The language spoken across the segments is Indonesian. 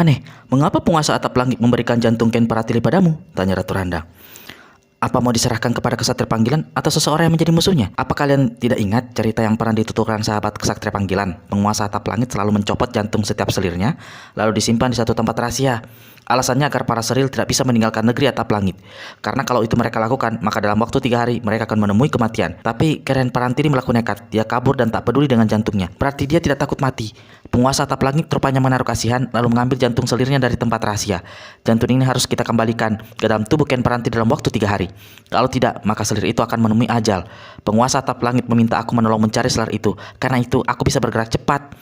Aneh, mengapa penguasa atap langit memberikan jantung Ken Paratili padamu? Tanya Ratu Randang. Apa mau diserahkan kepada kesatria panggilan atau seseorang yang menjadi musuhnya? Apa kalian tidak ingat cerita yang pernah dituturkan sahabat kesatria panggilan? Penguasa atap langit selalu mencopot jantung setiap selirnya, lalu disimpan di satu tempat rahasia. Alasannya agar para seril tidak bisa meninggalkan negeri atap langit. Karena kalau itu mereka lakukan, maka dalam waktu 3 hari mereka akan menemui kematian. Tapi Ken Parantili melakukan nekat. Dia kabur dan tak peduli dengan jantungnya. Berarti dia tidak takut mati. Penguasa atap langit rupanya menaruh kasihan, lalu mengambil jantung selirnya dari tempat rahasia. Jantung ini harus kita kembalikan ke dalam tubuh Ken Parantili dalam waktu 3 hari. Kalau tidak, maka selir itu akan menemui ajal. Penguasa atap langit meminta aku menolong mencari selir itu. Karena itu aku bisa bergerak cepat.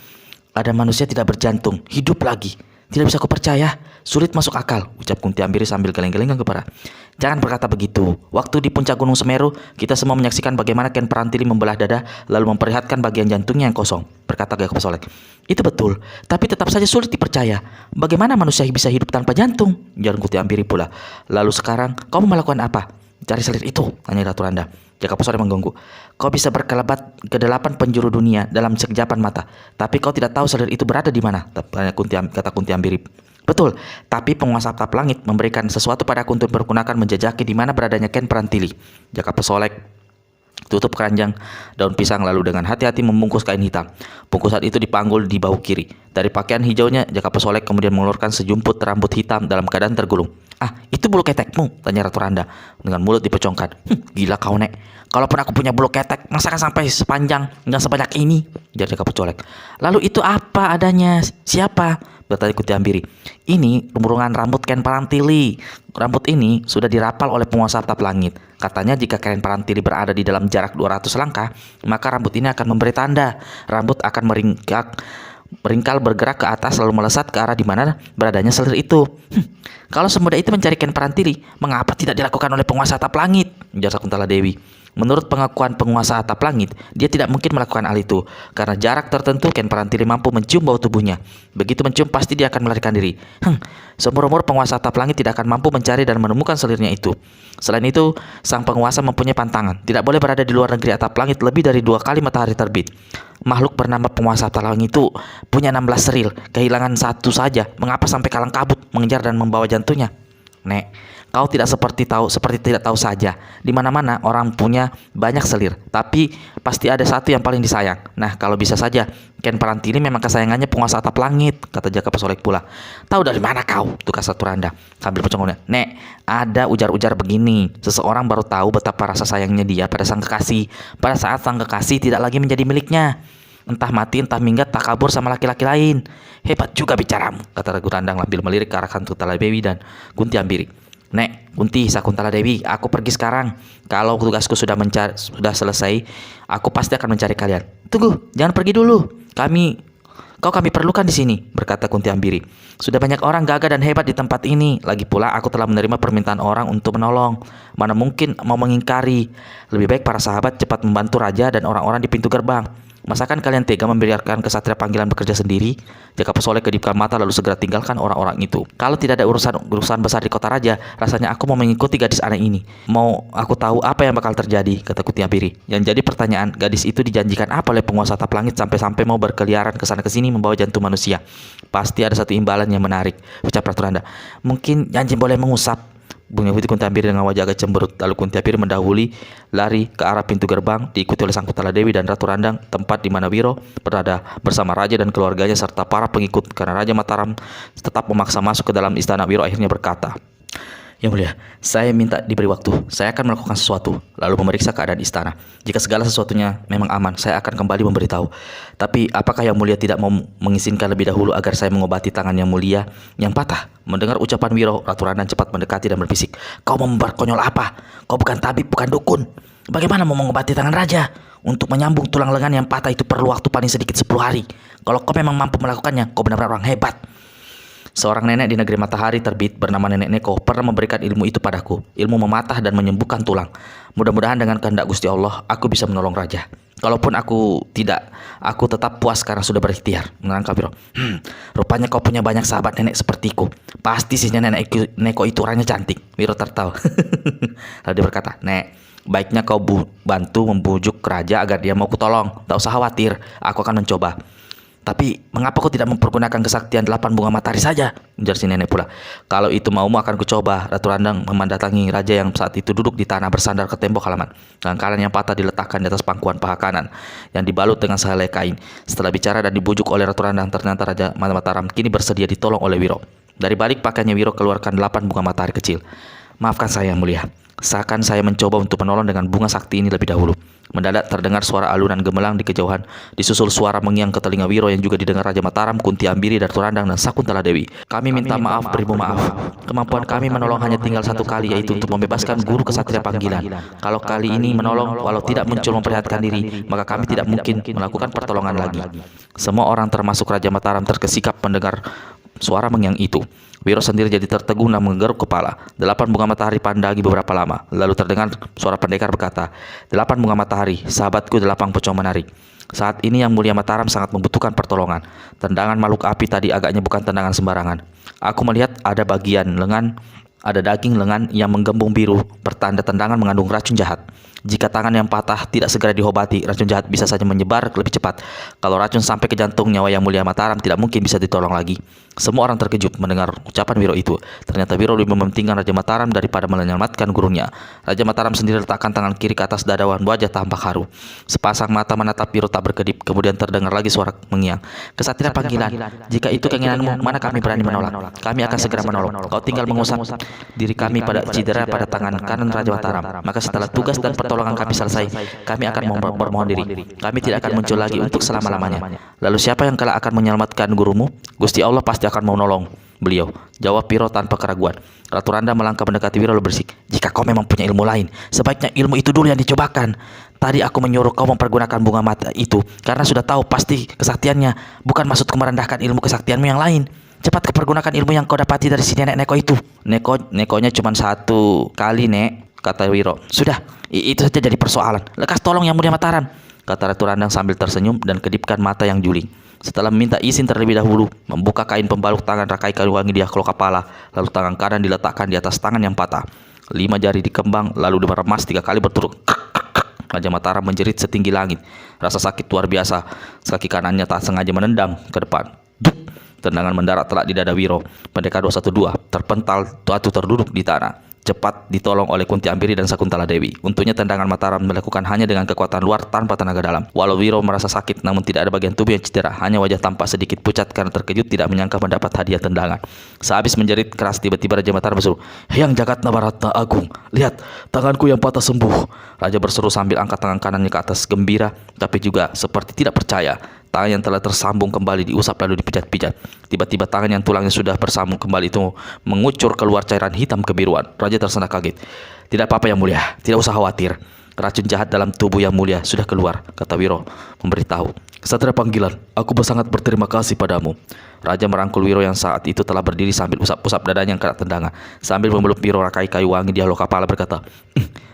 Ada manusia tidak berjantung, hidup lagi. Tidak bisa kupercaya, sulit masuk akal, ucap Kunti Ambiri sambil geleng-geleng kepala. Jangan berkata begitu. Waktu di puncak Gunung Semeru, kita semua menyaksikan bagaimana Ken Parantili membelah dada lalu memperlihatkan bagian jantungnya yang kosong, berkata Gaya Pesolek. Itu betul, tapi tetap saja sulit dipercaya. Bagaimana manusia bisa hidup tanpa jantung? Ujar Kunti Ambiri pula. Lalu sekarang, kau mau melakukan apa? Cari selir itu, tanya Ratu Randa. Jaka Pesolek mengganggu. Kau bisa berkelebat ke 8 penjuru dunia dalam sekejapan mata, tapi kau tidak tahu selir itu berada di mana, kata Kunti Ambiri. Betul, tapi penguasa atap langit memberikan sesuatu padaku untuk bergunakan menjajaki di mana beradanya Ken Parantili. Jaka Pesolek tutup keranjang daun pisang lalu dengan hati-hati membungkus kain hitam. Bungkusan itu dipanggul di bahu kiri. Dari pakaian hijaunya, Jaka Pesolek kemudian mengeluarkan sejumput rambut hitam dalam keadaan tergulung. Ah, itu bulu ketekmu, tanya Ratu Randa dengan mulut dipecongkan. Gila kau, Nek. Kalaupun aku punya bulu ketek, masa kan sampai sepanjang dan sebanyak ini? Ujar Jaka Pesolek. Lalu itu apa adanya? Siapa? Bertanya Kunti Ambiri. Ini lumurungan rambut Ken Parantili. Rambut ini sudah dirapal oleh penguasa atap langit. Katanya jika Ken Parantili berada di dalam jarak 200 langkah, maka rambut ini akan memberi tanda. Rambut akan meringkal bergerak ke atas lalu melesat ke arah di mana beradanya selir itu. Kalau semudah itu mencari Ken Parantili, mengapa tidak dilakukan oleh penguasa atap langit? Ujar Sakuntala Dewi. Menurut pengakuan penguasa atap langit, dia tidak mungkin melakukan hal itu. Karena jarak tertentu Ken Parantili mampu mencium bau tubuhnya. Begitu mencium pasti dia akan melarikan diri. Seumur-umur penguasa atap langit tidak akan mampu mencari dan menemukan selirnya itu. Selain itu, sang penguasa mempunyai pantangan. Tidak boleh berada di luar negeri atap langit lebih dari 2 kali matahari terbit. Makhluk bernama penguasa atap langit itu punya 16 seril. Kehilangan satu saja, mengapa sampai kalang kabut mengejar dan membawa jantungnya? Nek, kau seperti tidak tahu saja. Di mana-mana orang punya banyak selir, tapi pasti ada satu yang paling disayang. Nah, kalau bisa saja Ken Parantili memang kesayangannya penguasa atap langit, kata Jaka Pesolek pula. Tahu dari mana kau? Tukas Ratu Randa sambil pecongolnya. Nek, ada ujar-ujar begini. Seseorang baru tahu betapa rasa sayangnya dia pada sang kekasih pada saat sang kekasih tidak lagi menjadi miliknya. Entah mati, entah minggat, tak kabur sama laki-laki lain. Hebat juga bicaramu, kata Ratu Randang sambil melirik ke arah Sakuntala Dewi dan Kunti Ambiri. Nek, Kunti, Sakuntala Dewi, aku pergi sekarang. Kalau tugasku sudah selesai, aku pasti akan mencari kalian. Tunggu, jangan pergi dulu. Kami perlukan di sini, berkata Kunti Ambiri. Sudah banyak orang gagah dan hebat di tempat ini. Lagi pula aku telah menerima permintaan orang untuk menolong. Mana mungkin mau mengingkari. Lebih baik para sahabat cepat membantu raja dan orang-orang di pintu gerbang. Masakan kalian tega membiarkan kesatria panggilan bekerja sendiri? Jaka Pesolek kedipkan mata lalu segera tinggalkan orang-orang itu. Kalau tidak ada urusan besar di kota raja, rasanya aku mau mengikuti gadis aneh ini. Mau aku tahu apa yang bakal terjadi, kata Kunti Ambiri. Yang jadi pertanyaan, gadis itu dijanjikan apa oleh penguasa atap langit sampai-sampai mau berkeliaran ke sana ke sini membawa jantung manusia? Pasti ada satu imbalan yang menarik, ucap Ratu Randa. Mungkin janji boleh mengusap. Bunga Putih Kunti Ambiri dengan wajah agak cemberut. Lalu Kunti Ambiri mendahului lari ke arah pintu gerbang, diikuti oleh Sakuntala Dewi dan Ratu Randang, tempat di mana Wiro berada bersama raja dan keluarganya serta para pengikut. Karena Raja Mataram tetap memaksa masuk ke dalam istana, Wiro akhirnya berkata, Yang Mulia, saya minta diberi waktu. Saya akan melakukan sesuatu, lalu memeriksa keadaan istana. Jika segala sesuatunya memang aman, saya akan kembali memberitahu. Tapi apakah Yang Mulia tidak mau mengizinkan lebih dahulu agar saya mengobati tangan Yang Mulia yang patah? Mendengar ucapan Wiro, Ratu Randang cepat mendekati dan berbisik. Kau mau memperkonyol apa? Kau bukan tabib, bukan dukun. Bagaimana mau mengobati tangan raja? Untuk menyambung tulang lengan yang patah itu perlu waktu paling sedikit 10 hari. Kalau kau memang mampu melakukannya, kau benar-benar orang hebat. Seorang nenek di negeri matahari terbit bernama Nenek Neko pernah memberikan ilmu itu padaku. Ilmu mematah dan menyembuhkan tulang. Mudah-mudahan dengan kehendak Gusti Allah, aku bisa menolong raja. Kalaupun aku tidak, aku tetap puas karena sudah berikhtiar. Menangkap Wiro. Rupanya kau punya banyak sahabat nenek sepertiku. Pasti sih Nenek Neko itu orangnya cantik. Wiro tertawa. Lalu dia berkata, Nek, baiknya kau bantu membujuk raja agar dia mau kutolong. Tak usah khawatir, aku akan mencoba. Tapi mengapa kau tidak mempergunakan kesaktian 8 bunga matahari saja? Ujar si nenek pula. Kalau itu maumu akan kucoba. Ratu Randang memandatangi raja yang saat itu duduk di tanah bersandar ke tembok halaman. Tangan kanan yang patah diletakkan di atas pangkuan paha kanan yang dibalut dengan sehelai kain. Setelah bicara dan dibujuk oleh Ratu Randang, ternyata Raja Mataram kini bersedia ditolong oleh Wiro. Dari balik pakaiannya Wiro keluarkan 8 bunga matahari kecil. Maafkan saya yang mulia. Seakan saya mencoba untuk menolong dengan bunga sakti ini lebih dahulu. Mendadak terdengar suara alunan gemelang di kejauhan, disusul suara mengiang ke telinga Wiro yang juga didengar Raja Mataram, Kunti Ambiri, Ratu Randang, dan Sakuntala Dewi. Kami minta maaf beribu maaf. Kemampuan kami menolong hanya tinggal satu kali, yaitu untuk membebaskan guru kesatria panggilan. Kalau kali ini menolong, walau tidak muncul memperlihatkan diri, maka kami tidak mungkin melakukan pertolongan lagi. Semua orang termasuk Raja Mataram terkesikap mendengar suara mengiang itu. Wiro sendiri jadi tertegun dan menggeruk kepala. 8 bunga matahari pandagi beberapa lama. Lalu terdengar suara pendekar berkata, 8 bunga matahari, sahabatku 8 pocong menari. Saat ini Yang Mulia Mataram sangat membutuhkan pertolongan. Tendangan makhluk api tadi agaknya bukan tendangan sembarangan. Aku melihat ada daging lengan yang menggembung biru, bertanda tendangan mengandung racun jahat. Jika tangan yang patah tidak segera diobati, racun jahat bisa saja menyebar lebih cepat. Kalau racun sampai ke jantung, nyawa Yang Mulia Mataram tidak mungkin bisa ditolong lagi. Semua orang terkejut mendengar ucapan Wiro itu. Ternyata Wiro lebih mementingkan Raja Mataram daripada menyelamatkan gurunya. Raja Mataram sendiri letakkan tangan kiri ke atas dada dan wajah tampak haru. Sepasang mata menatap Wiro tak berkedip. Kemudian terdengar lagi suara mengiang. Kesatria panggilan, jika itu keinginanmu, mana kami berani menolak. Kami akan segera menolong. Kau tinggal mengusap diri kami pada cedera pada tangan kanan Raja Mataram. Maka setelah tugas dan pertolongan kami selesai, kami akan bermohon diri. Kami tidak akan muncul lagi untuk selama-lamanya. Lalu siapa yang kelak akan menyelamatkan gurumu? Gusti Allah pasti akan mau nolong beliau, jawab Wiro tanpa keraguan. Ratu Randa melangkah mendekati Wiro lalu bersik, jika kau memang punya ilmu lain, sebaiknya ilmu itu dulu yang dicobakan. Tadi aku menyuruh kau mempergunakan bunga mata itu karena sudah tahu pasti kesaktiannya. Bukan maksudku merendahkan ilmu kesaktianmu yang lain. Cepat kepergunakan ilmu yang kau dapati dari si nenek neko itu. Nekonya cuma 1 kali, Nek, kata Wiro. Sudah, itu saja jadi persoalan. Lekas tolong Yang Mulia Mataram, kata Ratu Randang sambil tersenyum dan kedipkan mata yang juling. Setelah meminta izin terlebih dahulu, membuka kain pembalut tangan Rakai Kaliwangi di aklok kepala, lalu tangan kanan diletakkan di atas tangan yang patah. 5 jari dikembang, lalu diremas 3 kali berturut. Raja Mataram menjerit setinggi langit. Rasa sakit luar biasa. Kaki kanannya tak sengaja menendang ke depan. Duk! Tendangan mendarat telak di dada Wiro. Pendekar 212 terpental terduduk di tanah. Cepat ditolong oleh Kunti Ambiri dan Sakuntala Dewi. Untungnya tendangan Mataram dilakukan hanya dengan kekuatan luar tanpa tenaga dalam. Walau Wiro merasa sakit, namun tidak ada bagian tubuh yang cedera. Hanya wajah tampak sedikit pucat karena terkejut tidak menyangka mendapat hadiah tendangan. Sehabis menjerit keras, tiba-tiba Raja Mataram berseru, "Hyang Jagat Nabaratna Agung, lihat, tanganku yang patah sembuh." Raja berseru sambil angkat tangan kanannya ke atas, gembira tapi juga seperti tidak percaya. Tangan yang telah tersambung kembali diusap lalu dipijat-pijat. Tiba-tiba tangan yang tulangnya sudah bersambung kembali itu mengucur keluar cairan hitam kebiruan. Raja tersentak kaget. "Tidak apa-apa Yang Mulia, tidak usah khawatir. Racun jahat dalam tubuh Yang Mulia sudah keluar," kata Wiro memberitahu. "Kesatria panggilan, aku sangat berterima kasih padamu." Raja merangkul Wiro yang saat itu telah berdiri sambil usap-usap dadanya yang kena tendangan. Sambil memeluk Wiro, Rakai Kaliwangi di ahlok kepala berkata,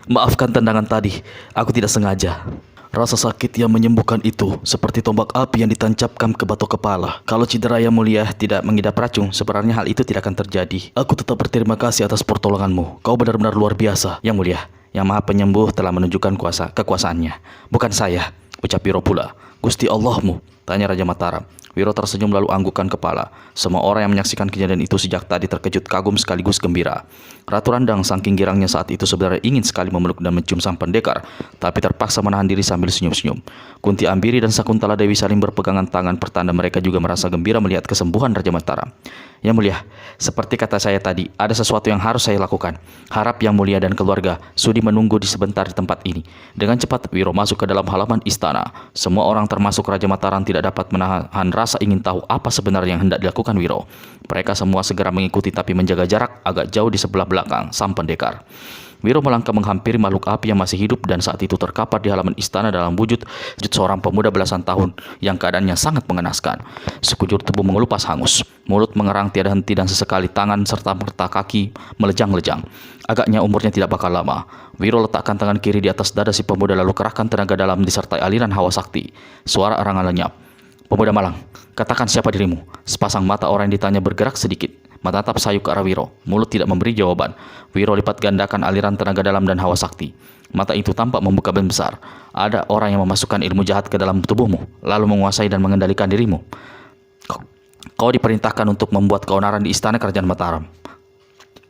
"Maafkan tendangan tadi, aku tidak sengaja." Rasa sakit yang menyembuhkan itu seperti tombak api yang ditancapkan ke batok kepala. Kalau cedera Yang Mulia tidak mengidap racun, sebenarnya hal itu tidak akan terjadi. Aku tetap berterima kasih atas pertolonganmu. Kau benar-benar luar biasa, Yang Mulia. Yang Maha Penyembuh telah menunjukkan kekuasaannya. Bukan saya, ucap Wiro pula. "Gusti Allahmu?" tanya Raja Mataram. Wiro tersenyum lalu anggukkan kepala. Semua orang yang menyaksikan kejadian itu sejak tadi terkejut, kagum sekaligus gembira. Ratu Randang saking girangnya saat itu sebenarnya ingin sekali memeluk dan mencium sang pendekar, tapi terpaksa menahan diri sambil senyum-senyum. Kunti Ambiri dan Sakuntala Dewi saling berpegangan tangan, pertanda mereka juga merasa gembira melihat kesembuhan Raja Mataram. "Yang Mulia, seperti kata saya tadi, ada sesuatu yang harus saya lakukan. Harap Yang Mulia dan keluarga sudi menunggu di sebentar di tempat ini." Dengan cepat Wiro masuk ke dalam halaman istana. Semua orang termasuk Raja Mataram tidak dapat menahan rasa ingin tahu apa sebenarnya yang hendak dilakukan Wiro. Mereka semua segera mengikuti tapi menjaga jarak agak jauh di sebelah belakang sang pendekar. Wiro melangkah menghampiri makhluk api yang masih hidup dan saat itu terkapar di halaman istana dalam wujud seorang pemuda belasan tahun yang keadaannya sangat mengenaskan. Sekujur tubuh mengelupas hangus, mulut mengerang tiada henti dan sesekali tangan serta merta kaki melejang-lejang. Agaknya umurnya tidak bakal lama. Wiro letakkan tangan kiri di atas dada si pemuda lalu kerahkan tenaga dalam disertai aliran hawa sakti. Suara erangan lenyap. "Pemuda malang, katakan siapa dirimu?" Sepasang mata orang yang ditanya bergerak sedikit. Menatap sayu ke arah Wiro. Mulut tidak memberi jawaban. Wiro lipat gandakan aliran tenaga dalam dan hawa sakti. Mata itu tampak membuka besar. Ada orang yang memasukkan ilmu jahat ke dalam tubuhmu, lalu menguasai dan mengendalikan dirimu. Kau diperintahkan untuk membuat keonaran di istana kerajaan Mataram.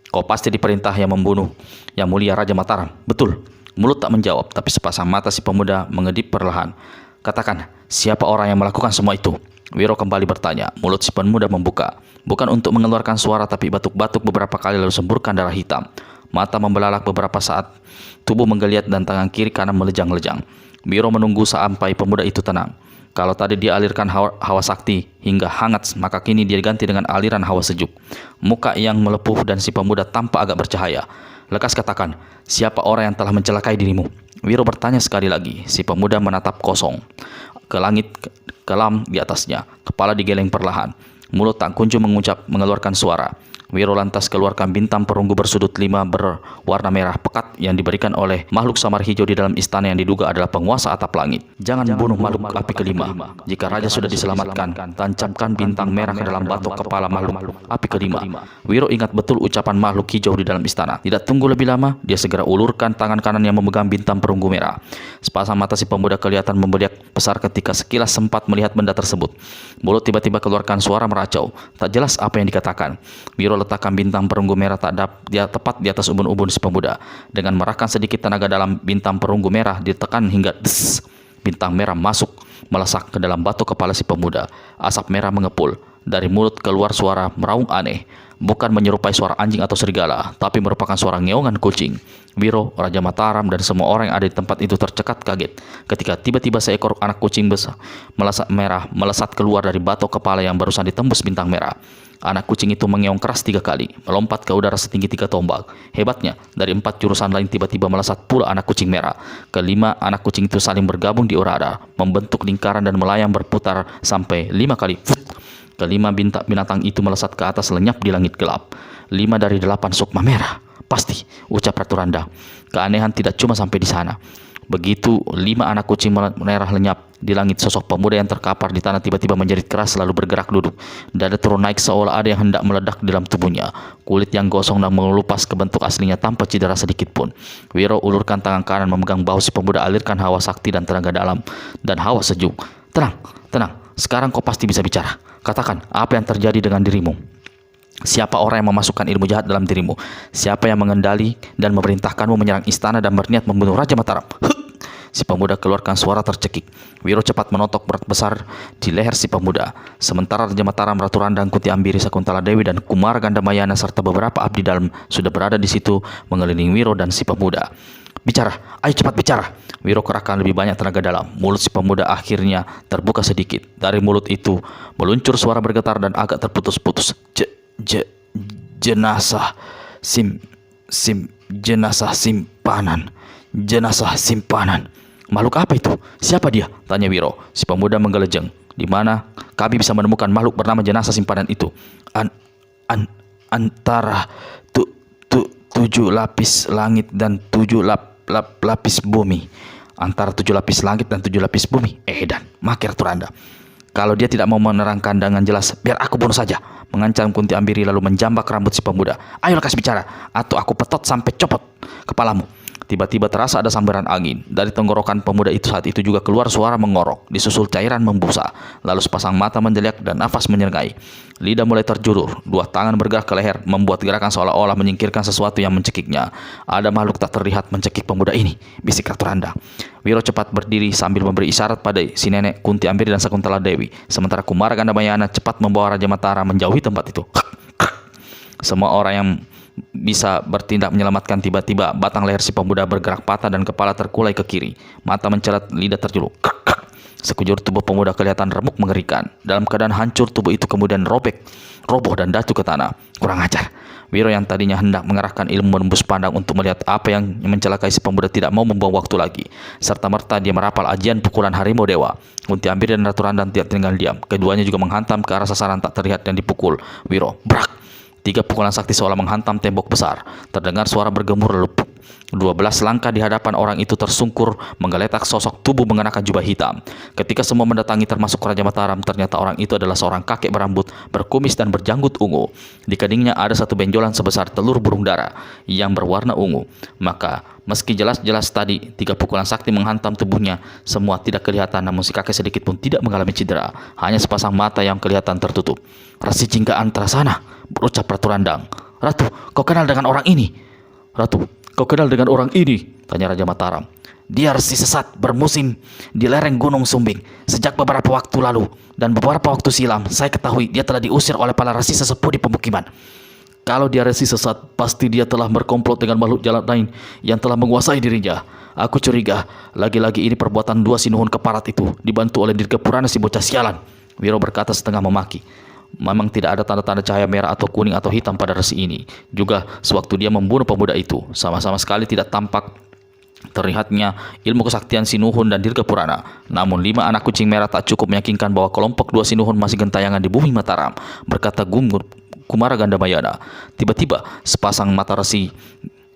Kau pasti diperintah yang membunuh Yang Mulia Raja Mataram. Betul. Mulut tak menjawab, tapi sepasang mata si pemuda mengedip perlahan. Katakan, siapa orang yang melakukan semua itu? Wiro kembali bertanya. Mulut si pemuda membuka. Bukan untuk mengeluarkan suara, tapi batuk-batuk beberapa kali lalu semburkan darah hitam. Mata membelalak beberapa saat. Tubuh menggeliat dan tangan kiri kanan melejang-lejang. Wiro menunggu sampai pemuda itu tenang. Kalau tadi dia alirkan hawa sakti hingga hangat, maka kini dia ganti dengan aliran hawa sejuk. Muka yang melepuh dan si pemuda tampak agak bercahaya. Lekas katakan, siapa orang yang telah mencelakai dirimu? Wiro bertanya sekali lagi. Si pemuda menatap kosong ke langit kelam di atasnya. Kepala digeleng perlahan. Mulut tak kunjung mengeluarkan suara. Wiro lantas keluarkan bintang perunggu bersudut 5 berwarna merah pekat yang diberikan oleh makhluk samar hijau di dalam istana yang diduga adalah penguasa atap langit. Jangan bunuh makhluk api kelima. Jika raja sudah diselamatkan, tancapkan bintang merah ke dalam batok kepala makhluk api kelima. Wiro ingat betul ucapan makhluk hijau di dalam istana. Tidak tunggu lebih lama, dia segera ulurkan tangan kanan yang memegang bintang perunggu merah. Sepasang mata si pemuda kelihatan membeliak besar ketika sekilas sempat melihat benda tersebut. Mulut tiba-tiba keluarkan suara meracau. Tak jelas apa yang dikatakan. Wiro letakkan bintang perunggu merah dia tepat di atas ubun-ubun si pemuda. Dengan merahkan sedikit tenaga dalam, bintang perunggu merah ditekan hingga des. Bintang merah masuk melesak ke dalam batok kepala si pemuda. Asap merah mengepul. Dari mulut keluar suara meraung aneh. Bukan menyerupai suara anjing atau serigala, tapi merupakan suara ngeongan kucing. Wiro, Raja Mataram, dan semua orang yang ada di tempat itu tercekat kaget ketika tiba-tiba seekor anak kucing besar melesat keluar dari batok kepala yang barusan ditembus bintang merah. Anak kucing itu mengeong keras 3 kali, melompat ke udara setinggi 3 tombak. Hebatnya, dari 4 jurusan lain tiba-tiba melesat pula anak kucing merah. Kelima anak kucing itu saling bergabung di udara, membentuk lingkaran dan melayang berputar sampai 5 kali. Kelima binatang itu melesat ke atas lenyap di langit gelap. 5 dari 8 sukma merah. Pasti, ucap Ratu Randang. Keanehan tidak cuma sampai di sana. Begitu 5 anak kucing merah lenyap di langit, sosok pemuda yang terkapar di tanah tiba-tiba menjerit keras lalu bergerak duduk. Dada turun naik seolah ada yang hendak meledak di dalam tubuhnya. Kulit yang gosong dan mengelupas ke bentuk aslinya tanpa cedera sedikit pun. Wiro ulurkan tangan kanan memegang bahu si pemuda, alirkan hawa sakti dan tenaga dalam dan hawa sejuk. Tenang, tenang. Sekarang kau pasti bisa bicara. Katakan, apa yang terjadi dengan dirimu? Siapa orang yang memasukkan ilmu jahat dalam dirimu? Siapa yang mengendali dan memerintahkanmu menyerang istana dan berniat membunuh Raja Mataram? Si pemuda keluarkan suara tercekik. Wiro cepat menotok berat besar di leher si pemuda. Sementara Raja Mataram, Ratu Randang, Kunti Ambiri, Sakuntala Dewi, dan Kumara Gandamayana serta beberapa abdi dalam sudah berada di situ mengelilingi Wiro dan si pemuda. Bicara, ayo cepat bicara. Wiro kerahkan lebih banyak tenaga dalam. Mulut si pemuda akhirnya terbuka sedikit. Dari mulut itu meluncur suara bergetar dan agak terputus-putus. Jenazah jenazah simpanan. Jenazah simpanan. Makhluk apa itu? Siapa dia? Tanya Wiro. Si pemuda menggelejeng. Di mana kami bisa menemukan makhluk bernama jenazah simpanan itu? Antara 7 lapis langit dan 7 lapis bumi. Antara 7 lapis langit dan 7 lapis bumi. Dan makir Turanda. Kalau dia tidak mau menerangkan dengan jelas, biar aku bunuh saja. Mengancam Kunti Ambiri lalu menjambak rambut si pemuda. Ayo lekas bicara, atau aku petot sampai copot kepalamu. Tiba-tiba terasa ada sambaran angin. Dari tenggorokan pemuda itu saat itu juga keluar suara mengorok, disusul cairan membusa. Lalu sepasang mata menjeliak dan nafas menyeringai. Lidah mulai terjulur, 2 tangan bergerak ke leher, membuat gerakan seolah-olah menyingkirkan sesuatu yang mencekiknya. Ada makhluk tak terlihat mencekik pemuda ini, bisik Ratu Randang. Wiro cepat berdiri sambil memberi isyarat pada si nenek Kunti Ambiri dan Sakuntala Dewi. Sementara Kumara Gandamayana cepat membawa Raja Mataram menjauhi tempat itu. Semua orang yang bisa bertindak menyelamatkan. Tiba-tiba batang leher si pemuda bergerak patah dan kepala terkulai ke kiri. Mata mencelat, lidah terjulur. Sekujur tubuh pemuda kelihatan remuk mengerikan. Dalam keadaan hancur, tubuh itu kemudian roboh dan jatuh ke tanah. Kurang ajar. Wiro yang tadinya hendak mengerahkan ilmu menembus pandang untuk melihat apa yang mencelakai si pemuda tidak mau membuang waktu lagi. Serta-merta dia merapal ajian pukulan harimau dewa. Kunti Ambiri dan Ratu Randang tidak tinggal diam. Keduanya juga menghantam ke arah sasaran tak terlihat yang dipukul Wiro. Brak! 3 pukulan sakti seolah menghantam tembok besar. Terdengar suara bergemur lalu 12 langkah di hadapan orang itu tersungkur menggeletak sosok tubuh mengenakan jubah hitam. Ketika semua mendatangi termasuk Raja Mataram, ternyata orang itu adalah seorang kakek berambut, berkumis dan berjanggut ungu. Di keningnya ada satu benjolan sebesar telur burung dara yang berwarna ungu. Maka meski jelas-jelas tadi 3 pukulan sakti menghantam tubuhnya, semua tidak kelihatan, namun si kakek sedikit pun tidak mengalami cedera. Hanya sepasang mata yang kelihatan tertutup. "Resi Jingga Antarasana," berucap Ratu Randang. "Ratu, kau kenal dengan orang ini?" "Ratu, kau kenal dengan orang ini?" tanya Raja Mataram. "Dia resi sesat bermusim di lereng Gunung Sumbing sejak beberapa waktu lalu, dan beberapa waktu silam saya ketahui dia telah diusir oleh para resi sesepuh di pemukiman. Kalau dia resi sesat, pasti dia telah berkomplot dengan makhluk jalan lain yang telah menguasai dirinya. Aku curiga lagi-lagi ini perbuatan 2 sinuhun keparat itu dibantu oleh Dirgapurana si bocah sialan," Wiro berkata setengah memaki. Memang tidak ada tanda-tanda cahaya merah atau kuning atau hitam pada resi ini. Juga sewaktu dia membunuh pemuda itu, sama-sama sekali tidak tampak terlihatnya ilmu kesaktian Sinuhun dan Dirgapurana. Namun 5 anak kucing merah tak cukup meyakinkan bahwa kelompok 2 Sinuhun masih gentayangan di bumi Mataram, berkata Gumgur Kumara Gandamayana. Tiba-tiba sepasang mata resi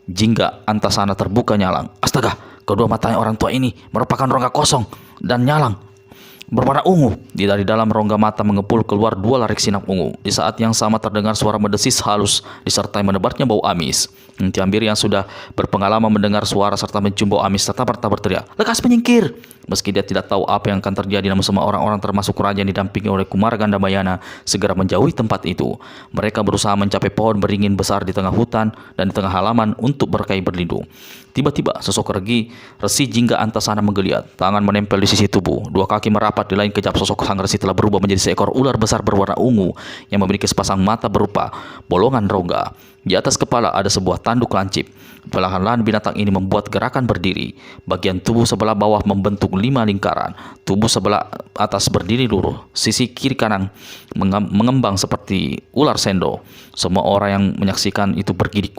Jingga Antasana terbuka nyalang. Astaga, kedua matanya orang tua ini merupakan rongga kosong dan nyalang berwarna ungu. Dari dalam rongga mata mengepul keluar 2 larik sinar ungu. Di saat yang sama terdengar suara mendesis halus disertai menebarnya bau amis. Kunti Ambir yang sudah berpengalaman mendengar suara serta mencium bau amis serta-merta berteriak, "Lekas menyingkir!" Meski dia tidak tahu apa yang akan terjadi, namun semua orang-orang termasuk raja yang didampingi oleh Kumara Gandamayana segera menjauhi tempat itu. Mereka berusaha mencapai pohon beringin besar di tengah hutan dan di tengah halaman untuk berkait berlindung. Tiba-tiba sosok resi Jingga Antasana menggeliat, tangan menempel di sisi tubuh, 2 kaki merapat. Di lain kejap sosok sang resi telah berubah menjadi seekor ular besar berwarna ungu yang memiliki sepasang mata berupa bolongan rongga. Di atas kepala ada sebuah tanduk lancip. Perlahan-lahan binatang ini membuat gerakan berdiri. Bagian tubuh sebelah bawah membentuk 5 lingkaran. Tubuh sebelah atas berdiri lurus. Sisi kiri kanan mengembang seperti ular sendo. Semua orang yang menyaksikan itu bergidik.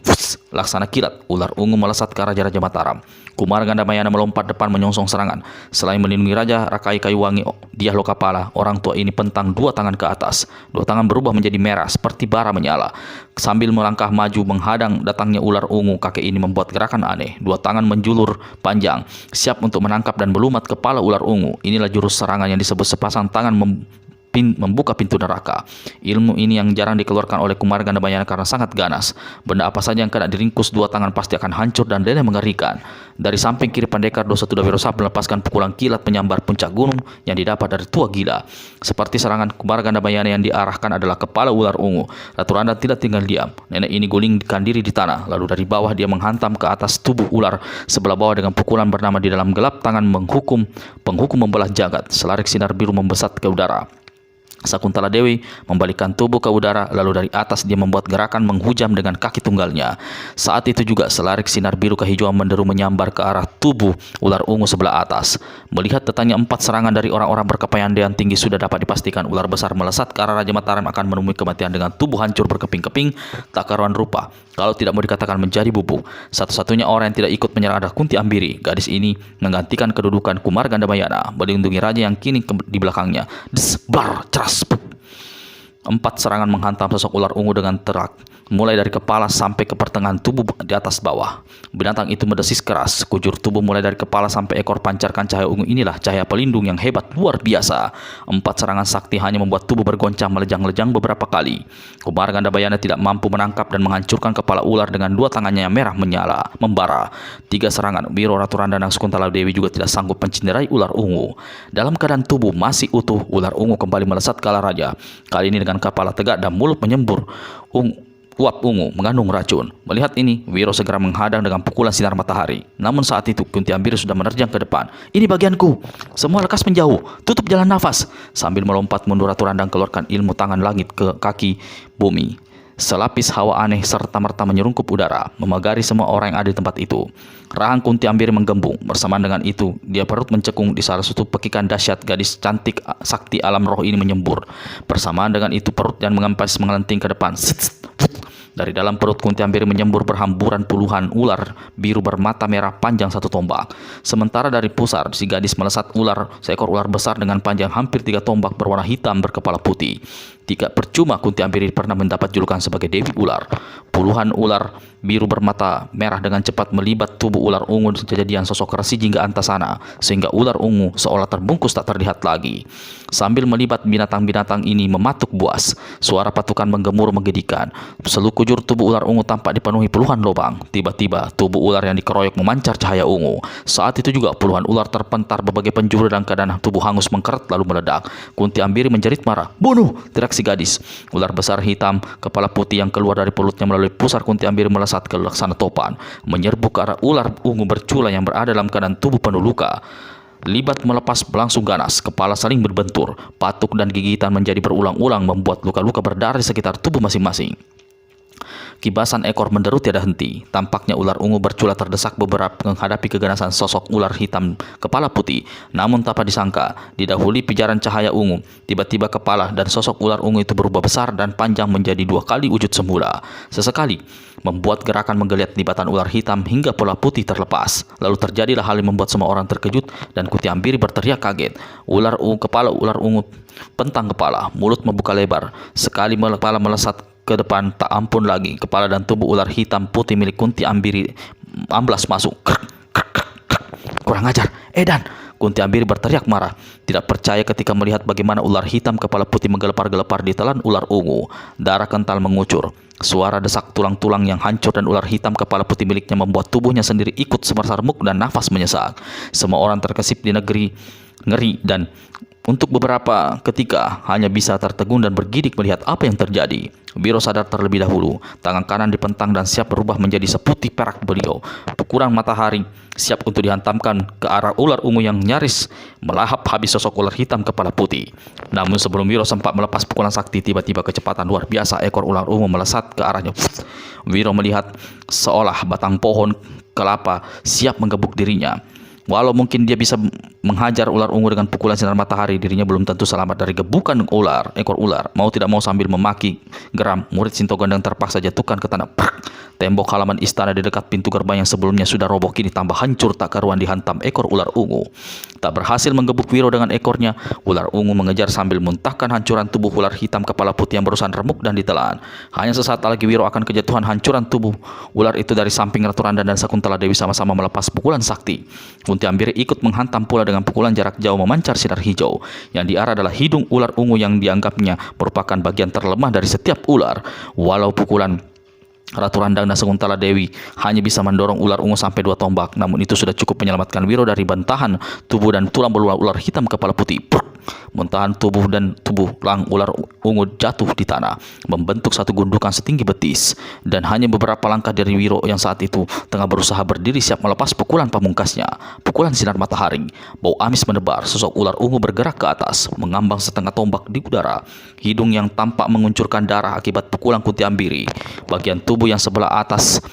Laksana kilat, ular ungu melesat ke arah Raja Mataram. Kumara Gandamayana melompat depan menyongsong serangan. Selain melindungi Raja Rakai Kayuwangi Diah Lokapala, orang tua ini pentang 2 tangan ke atas. 2 tangan berubah menjadi merah seperti bara menyala. Sambil melangkah maju menghadang datangnya ular ungu, kakek ini membuat gerakan aneh. 2 tangan menjulur panjang, siap untuk menangkap dan melumat kepala ular ungu. Inilah jurus serangan yang disebut sepasang tangan membuka pintu neraka. Ilmu ini yang jarang dikeluarkan oleh Kumara Gandamayana karena sangat ganas. Benda apa saja yang kena diringkus 2 tangan pasti akan hancur dan denah mengerikan. Dari samping kiri pendekar Dosa Tudawirosab melepaskan pukulan kilat penyambar puncak gunung yang didapat dari tua gila. Seperti serangan Kumara Gandamayana yang diarahkan adalah kepala ular ungu. Ratu Randa tidak tinggal diam. Nenek ini gulingkan diri di tanah, lalu dari bawah dia menghantam ke atas tubuh ular sebelah bawah dengan pukulan bernama di dalam gelap tangan penghukum membelah jagat. Selarik sinar biru membesat ke udara. Sakuntala Dewi membalikkan tubuh ke udara, lalu dari atas dia membuat gerakan menghujam dengan kaki tunggalnya. Saat itu juga selarik sinar biru kehijauan menderu menyambar ke arah tubuh ular ungu sebelah atas. Melihat datangnya 4 serangan dari orang-orang berkepandaian tinggi, sudah dapat dipastikan ular besar melesat ke arah Raja Mataram akan menemui kematian dengan tubuh hancur berkeping-keping tak karuan rupa, kalau tidak mau dikatakan menjadi bubuk. Satu-satunya orang yang tidak ikut menyerang adalah Kunti Ambiri. Gadis ini menggantikan kedudukan Kumara Gandamayana, melindungi raja yang kini di belakangnya. Blar, ceras. 4 serangan menghantam sosok ular ungu dengan terak, mulai dari kepala sampai ke pertengahan tubuh di atas bawah. Binatang itu mendesis keras. Kujur tubuh mulai dari kepala sampai ekor pancarkan cahaya ungu. Inilah cahaya pelindung yang hebat luar biasa. 4 serangan sakti hanya membuat tubuh bergoncang melejang-lejang beberapa kali. Kumara Gandamayana tidak mampu menangkap dan menghancurkan kepala ular dengan 2 tangannya yang merah menyala membara. 3 serangan Wiro, Ratu Randa dan Sakuntala Dewi juga tidak sanggup mencinderai ular ungu. Dalam keadaan tubuh masih utuh, ular ungu kembali melesat ke arah raja. Kali ini dengan kepala tegak dan mulut menyembur uap ungu mengandung racun. Melihat ini, Wiro segera menghadang dengan pukulan sinar matahari. Namun saat itu Kunti Ambiri sudah menerjang ke depan. "Ini bagianku. Semua lekas menjauh. Tutup jalan nafas." Sambil melompat mundur, Ratu Randang keluarkan ilmu tangan langit ke kaki bumi. Selapis hawa aneh serta-merta menyerungkup udara, memagari semua orang yang ada di tempat itu. Rahang Kunti Ambiri menggembung. Bersamaan dengan itu, dia perut mencekung. Di salah satu pekikan dahsyat, gadis cantik sakti alam roh ini menyembur. Bersamaan dengan itu, perut yang mengempas mengelenting ke depan. Dari dalam perut Kunti Ambiri menyembur berhamburan puluhan ular biru bermata merah panjang 1 tombak. Sementara dari pusar si gadis melesat seekor ular besar dengan panjang hampir 3 tombak berwarna hitam berkepala putih. Tidak percuma Kunti Ampiri pernah mendapat julukan sebagai Dewi Ular. Puluhan ular biru bermata merah dengan cepat melibat tubuh ular ungu. Kejadian sosok Resi Jingga Antasana sehingga ular ungu seolah terbungkus tak terlihat lagi. Sambil melibat binatang-binatang ini mematuk buas, suara patukan menggemur menggedikan. Selukujur tubuh ular ungu tampak dipenuhi puluhan lubang. Tiba-tiba tubuh ular yang dikeroyok memancar cahaya ungu. Saat itu juga puluhan ular terpentar berbagai penjuru dan keadaan tubuh hangus mengkeret lalu meledak. Kunti Ampiri menjerit marah. "Bunuh!" teriak si gadis. Ular besar hitam kepala putih yang keluar dari perutnya melalui pusar Kunti Ampiri melesat ke laksana topan, menyerbu ke arah ular ungu bercula yang berada dalam keadaan tubuh penuh luka. Libat melepas berlangsung ganas, kepala saling berbentur, patuk dan gigitan menjadi berulang-ulang membuat luka-luka berdarah di sekitar tubuh masing-masing. Kibasan ekor menderu tiada henti. Tampaknya ular ungu bercula terdesak beberapa menghadapi keganasan sosok ular hitam kepala putih. Namun tak disangka, didahului pijaran cahaya ungu, tiba-tiba kepala dan sosok ular ungu itu berubah besar dan panjang menjadi 2 kali wujud semula. Sesekali membuat gerakan menggeliat nibatan ular hitam hingga pola putih terlepas. Lalu terjadilah hal yang membuat semua orang terkejut dan Kunti Ampiri berteriak kaget. Kepala ular ungu pentang kepala, mulut membuka lebar. Sekali kepala melesat ke depan tak ampun lagi. Kepala dan tubuh ular hitam putih milik Kunti Ampiri amblas masuk. "Kurang ajar, Edan!" Kunti Ampiri berteriak marah, tidak percaya ketika melihat bagaimana ular hitam kepala putih menggelepar-gelepar di telan ular ungu. Darah kental mengucur. Suara desak tulang-tulang yang hancur dan ular hitam kepala putih miliknya membuat tubuhnya sendiri ikut semersarmuk dan nafas menyesak. Semua orang terkesip di negeri ngeri dan untuk beberapa ketika hanya bisa tertegun dan bergidik melihat apa yang terjadi. Wiro sadar terlebih dahulu. Tangan kanan dipentang dan siap berubah menjadi seputih perak beliau. Pukulan matahari siap untuk dihantamkan ke arah ular ungu yang nyaris melahap habis sosok ular hitam kepala putih. Namun sebelum Wiro sempat melepas pukulan sakti, tiba-tiba kecepatan luar biasa ekor ular ungu melesat ke arahnya. Wiro melihat seolah batang pohon kelapa siap menggebuk dirinya. Walau mungkin dia bisa menghajar ular ungu dengan pukulan sinar matahari, dirinya belum tentu selamat dari gebukan ekor ular. Mau tidak mau sambil memaki geram, murid Sinto Gondang terpaksa jatuhkan ke tanah. Tembok halaman istana di dekat pintu gerbang yang sebelumnya sudah roboh kini tambah hancur tak karuan dihantam ekor ular ungu. Tak berhasil menggebuk Wiro dengan ekornya, ular ungu mengejar sambil muntahkan hancuran tubuh ular hitam kepala putih yang berusaha remuk dan ditelan. Hanya sesaat lagi Wiro akan kejatuhan hancuran tubuh ular itu dari samping Ratu Randa dan Sakuntala Dewi sama-sama melepas pukulan sakti. Kunti Ampiri ikut menghantam pula dengan pukulan jarak jauh memancar sinar hijau. Yang diarah adalah hidung ular ungu yang dianggapnya merupakan bagian terlemah dari setiap ular. Walau pukulan Ratu Randang dan Sakuntala Dewi hanya bisa mendorong ular ungu sampai 2 tombak, namun itu sudah cukup menyelamatkan Wiro dari bantahan tubuh dan tulang belulang ular hitam kepala putih. Muntahan tubuh ular ungu jatuh di tanah, membentuk satu gundukan setinggi betis. Dan hanya beberapa langkah dari Wiro yang saat itu tengah berusaha berdiri siap melepas pukulan pamungkasnya, pukulan sinar matahari. Bau amis menebar, sosok ular ungu bergerak ke atas, mengambang setengah tombak di udara. Hidung yang tampak menguncurkan darah akibat pukulan Kunti Ampiri. Bagian tubuh yang sebelah atas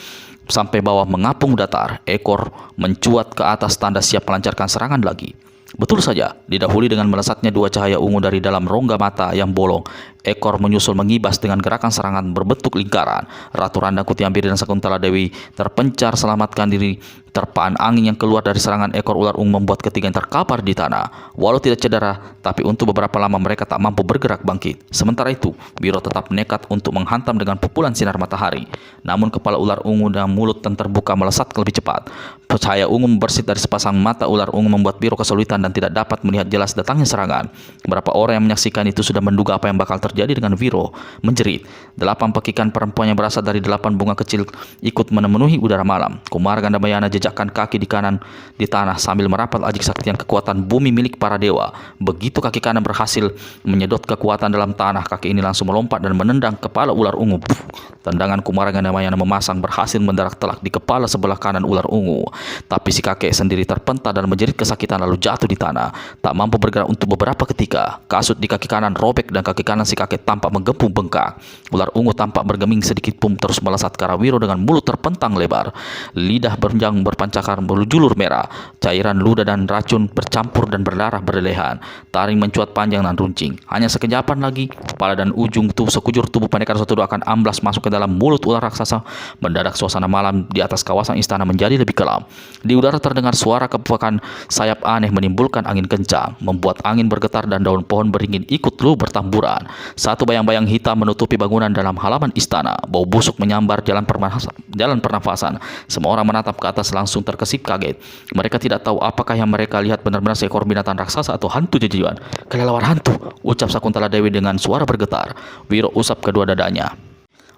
sampai bawah mengapung datar, ekor mencuat ke atas tanda siap melancarkan serangan lagi. Betul saja, didahului dengan melesatnya 2 cahaya ungu dari dalam rongga mata yang bolong. Ekor menyusul mengibas dengan gerakan serangan berbentuk lingkaran. Ratu Randang, Kunti Ampiri dan Sakuntala Dewi terpencar selamatkan diri. Terpaan angin yang keluar dari serangan ekor ular ungu membuat ketiganya terkapar di tanah. Walau tidak cedera, tapi untuk beberapa lama mereka tak mampu bergerak bangkit. Sementara itu, Wiro tetap nekat untuk menghantam dengan pukulan sinar matahari. Namun kepala ular ungu dan mulut yang terbuka melesat lebih cepat. Cahaya ungu membersit dari sepasang mata ular ungu membuat Wiro kesulitan dan tidak dapat melihat jelas datangnya serangan. Beberapa orang yang menyaksikan itu sudah menduga apa yang bakal terjadi dengan Wiro. Menjerit. 8 pekikan perempuan yang berasal dari 8 bunga kecil ikut memenuhi udara malam. Kumara Gandamayana jejakkan kaki di kanan di tanah sambil merapat ajik saktian kekuatan bumi milik para dewa. Begitu kaki kanan berhasil menyedot kekuatan dalam tanah, kaki ini langsung melompat dan menendang kepala ular ungu. Tendangan Kumara Gandamayana memasang berhasil mendarat telak di kepala sebelah kanan ular ungu. Tapi si kakek sendiri terpental dan menjerit kesakitan lalu jatuh di tanah. Tak mampu bergerak untuk beberapa ketika. Kasut di kaki kanan robek dan kaki kanan si kakek tampak menggempung bengkak. Ular ungu tampak bergeming sedikit pun terus melesat ke arah Wiro dengan mulut terpentang lebar. Lidah berjang berpancakan berjulur merah. Cairan ludah dan racun bercampur dan berdarah berlelehan. Taring mencuat panjang dan runcing. Hanya sekejapan lagi, kepala dan ujung tubuh sekujur tubuh pendekar satu akan amblas masuk ke dalam mulut ular raksasa. Mendadak suasana malam di atas kawasan istana menjadi lebih kelam. Di udara terdengar suara kepukan sayap aneh menimbulkan angin kencang, membuat angin bergetar dan daun pohon beringin ikut lu bertamburan. Satu bayang-bayang hitam menutupi bangunan dalam halaman istana. Bau busuk menyambar jalan pernafasan. Semua orang menatap ke atas langsung terkesip kaget. Mereka tidak tahu apakah yang mereka lihat benar-benar seekor binatang raksasa atau hantu jejiwan. "Kelelawar hantu," ucap Sakuntala Dewi dengan suara bergetar. Wiro usap kedua dadanya.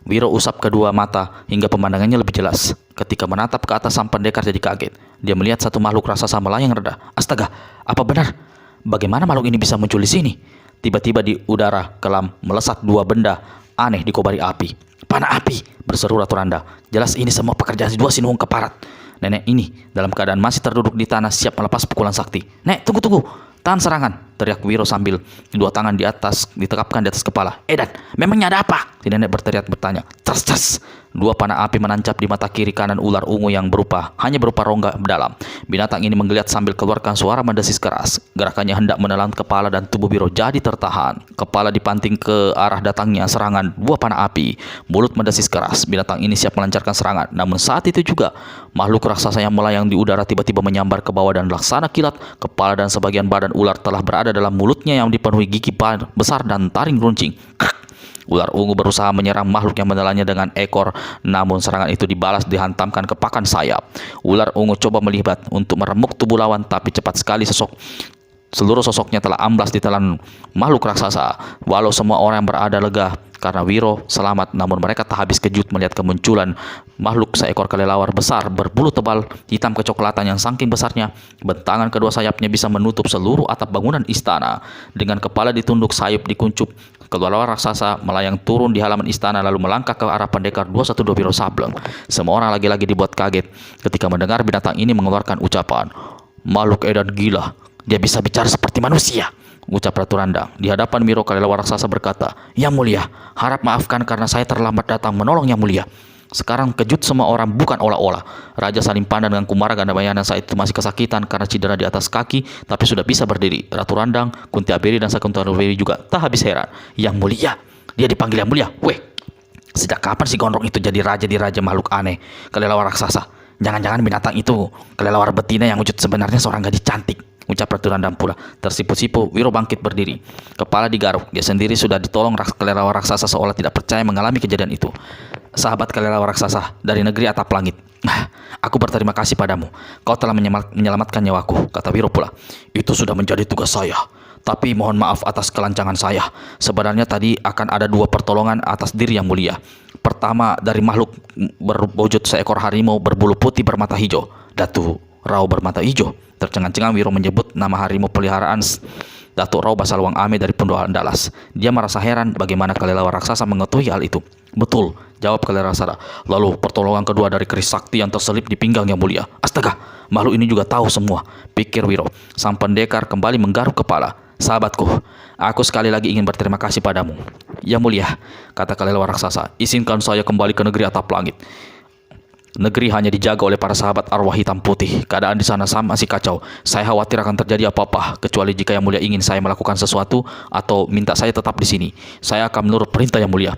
Wiro usap kedua mata hingga pemandangannya lebih jelas. Ketika menatap ke atas, sang pendekar jadi kaget. Dia melihat satu makhluk raksasa melayang rendah. Astaga, apa benar? Bagaimana makhluk ini bisa muncul di sini? Tiba-tiba di udara kelam melesat dua benda aneh dikobari api. "Panah api!" berseru Ratu Randa. "Jelas ini semua pekerjaan dua sinuhun keparat." Nenek ini dalam keadaan masih terduduk di tanah siap melepas pukulan sakti. "Nek, tunggu! Tahan serangan!" teriak Wiro sambil dua tangan di atas ditekapkan di atas kepala. "Edan, memangnya ada apa?" Si nenek berteriak bertanya. Cas! Dua panah api menancap di mata kiri kanan ular ungu yang hanya berupa rongga dalam. Binatang ini menggeliat sambil keluarkan suara mendesis keras. Gerakannya hendak menelan kepala dan tubuh Wiro jadi tertahan. Kepala dipanting ke arah datangnya serangan dua panah api. Mulut mendesis keras. Binatang ini siap melancarkan serangan. Namun saat itu juga makhluk raksasa yang melayang di udara tiba-tiba menyambar ke bawah dan laksana kilat. Kepala dan sebagian badan ular telah berada dalam mulutnya yang dipenuhi gigi besar dan taring runcing. Ular ungu berusaha menyerang makhluk yang menelannya dengan ekor, namun serangan itu dibalas dihantamkan ke pakan sayap. Ular ungu coba melibat untuk meremuk tubuh lawan, tapi cepat sekali seluruh sosoknya telah amblas ditelan makhluk raksasa. Walau semua orang yang berada lega karena Wiro selamat, namun mereka tak habis kejut melihat kemunculan makhluk seekor kelelawar besar berbulu tebal hitam kecoklatan yang saking besarnya bentangan kedua sayapnya bisa menutup seluruh atap bangunan istana. Dengan kepala ditunduk, sayap dikuncup, kelelawar raksasa melayang turun di halaman istana lalu melangkah ke arah pendekar 212 Wiro Sableng. Semua orang lagi-lagi dibuat kaget ketika mendengar binatang ini mengeluarkan ucapan, "Makhluk edan gila, dia bisa bicara seperti manusia," ucap Ratu Randa. Di hadapan Wiro, kelelawar raksasa berkata, "Yang mulia, harap maafkan karena saya terlambat datang menolong Yang mulia." Sekarang kejut semua orang bukan olah-olah. Raja saling pandang dengan Kumara Gandamayana saat itu masih kesakitan karena cedera di atas kaki, tapi sudah bisa berdiri. Ratu Randang, Kunti Aberi dan Sakuntala Dewi juga tak habis heran. "Yang mulia, dia dipanggil Yang mulia. Weh, sejak kapan si gondrong itu jadi raja di raja makhluk aneh, kelelawar raksasa? Jangan-jangan binatang itu kelelawar betina yang wujud sebenarnya seorang gadis cantik," ucap Ratu Randang pula. Tersipu-sipu, Wiro bangkit berdiri. Kepala digaruk. Dia sendiri sudah ditolong kelelawar raksasa seolah tidak percaya mengalami kejadian itu. "Sahabat kelelawar raksasa dari negeri atap langit, aku berterima kasih padamu. Kau telah menyelamatkan nyawaku," kata Wiro pula. "Itu sudah menjadi tugas saya. Tapi mohon maaf atas kelancangan saya. Sebenarnya tadi akan ada dua pertolongan atas diri Yang mulia. Pertama dari makhluk berwujud seekor harimau berbulu putih bermata hijau. Datu Rao bermata hijau." Tercengang-cengang Wiro menyebut nama harimau peliharaan Datuk Rao Basalwang Ame dari Pundohan Dalas. Dia merasa heran bagaimana kelelawar raksasa mengetahui hal itu. "Betul," jawab kelelawar raksasa. "Lalu pertolongan kedua dari keris sakti yang terselip di pinggang Yang mulia." "Astaga, makhluk ini juga tahu semua," pikir Wiro. Sang pendekar kembali menggaruk kepala. "Sahabatku, aku sekali lagi ingin berterima kasih padamu." "Yang mulia," kata kelelawar raksasa, "izinkan saya kembali ke negeri atap langit. Negeri hanya dijaga oleh para sahabat arwah hitam putih. Keadaan di sana masih kacau. Saya khawatir akan terjadi apa-apa, kecuali jika Yang mulia ingin saya melakukan sesuatu atau minta saya tetap di sini. Saya akan menurut perintah Yang mulia."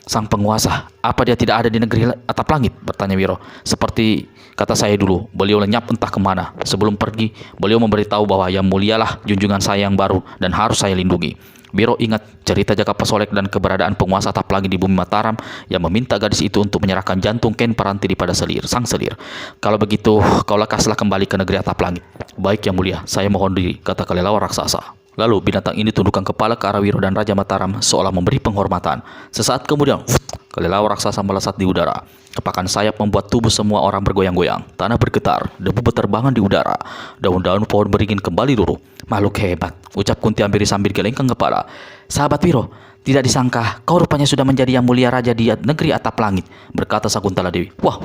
"Sang penguasa, apa dia tidak ada di negeri atap langit?" bertanya Wiro. "Seperti kata saya dulu, beliau lenyap entah kemana. Sebelum pergi, beliau memberitahu bahwa Yang mulialah junjungan saya yang baru dan harus saya lindungi." Wiro ingat cerita Jaka Pasolek dan keberadaan penguasa atap langit di bumi Mataram yang meminta gadis itu untuk menyerahkan jantung Ken Parantili pada sang selir. "Kalau begitu, kau lekaslah kembali ke negeri atap langit." "Baik Yang mulia, saya mohon diri," kata kelelawar raksasa. Lalu binatang ini tundukkan kepala ke arah Wiro dan Raja Mataram seolah memberi penghormatan. Sesaat kemudian, kelelawar raksasa melesat di udara. Kepakan sayap membuat tubuh semua orang bergoyang-goyang. Tanah bergetar, debu berterbangan di udara. Daun-daun pohon beringin kembali luruh. "Makhluk hebat," ucap Kunti Ambiri sambil gelengkan kepala. "Sahabat Wiro, tidak disangka kau rupanya sudah menjadi Yang mulia raja di negeri atap langit," berkata Sakuntala Dewi. Wah,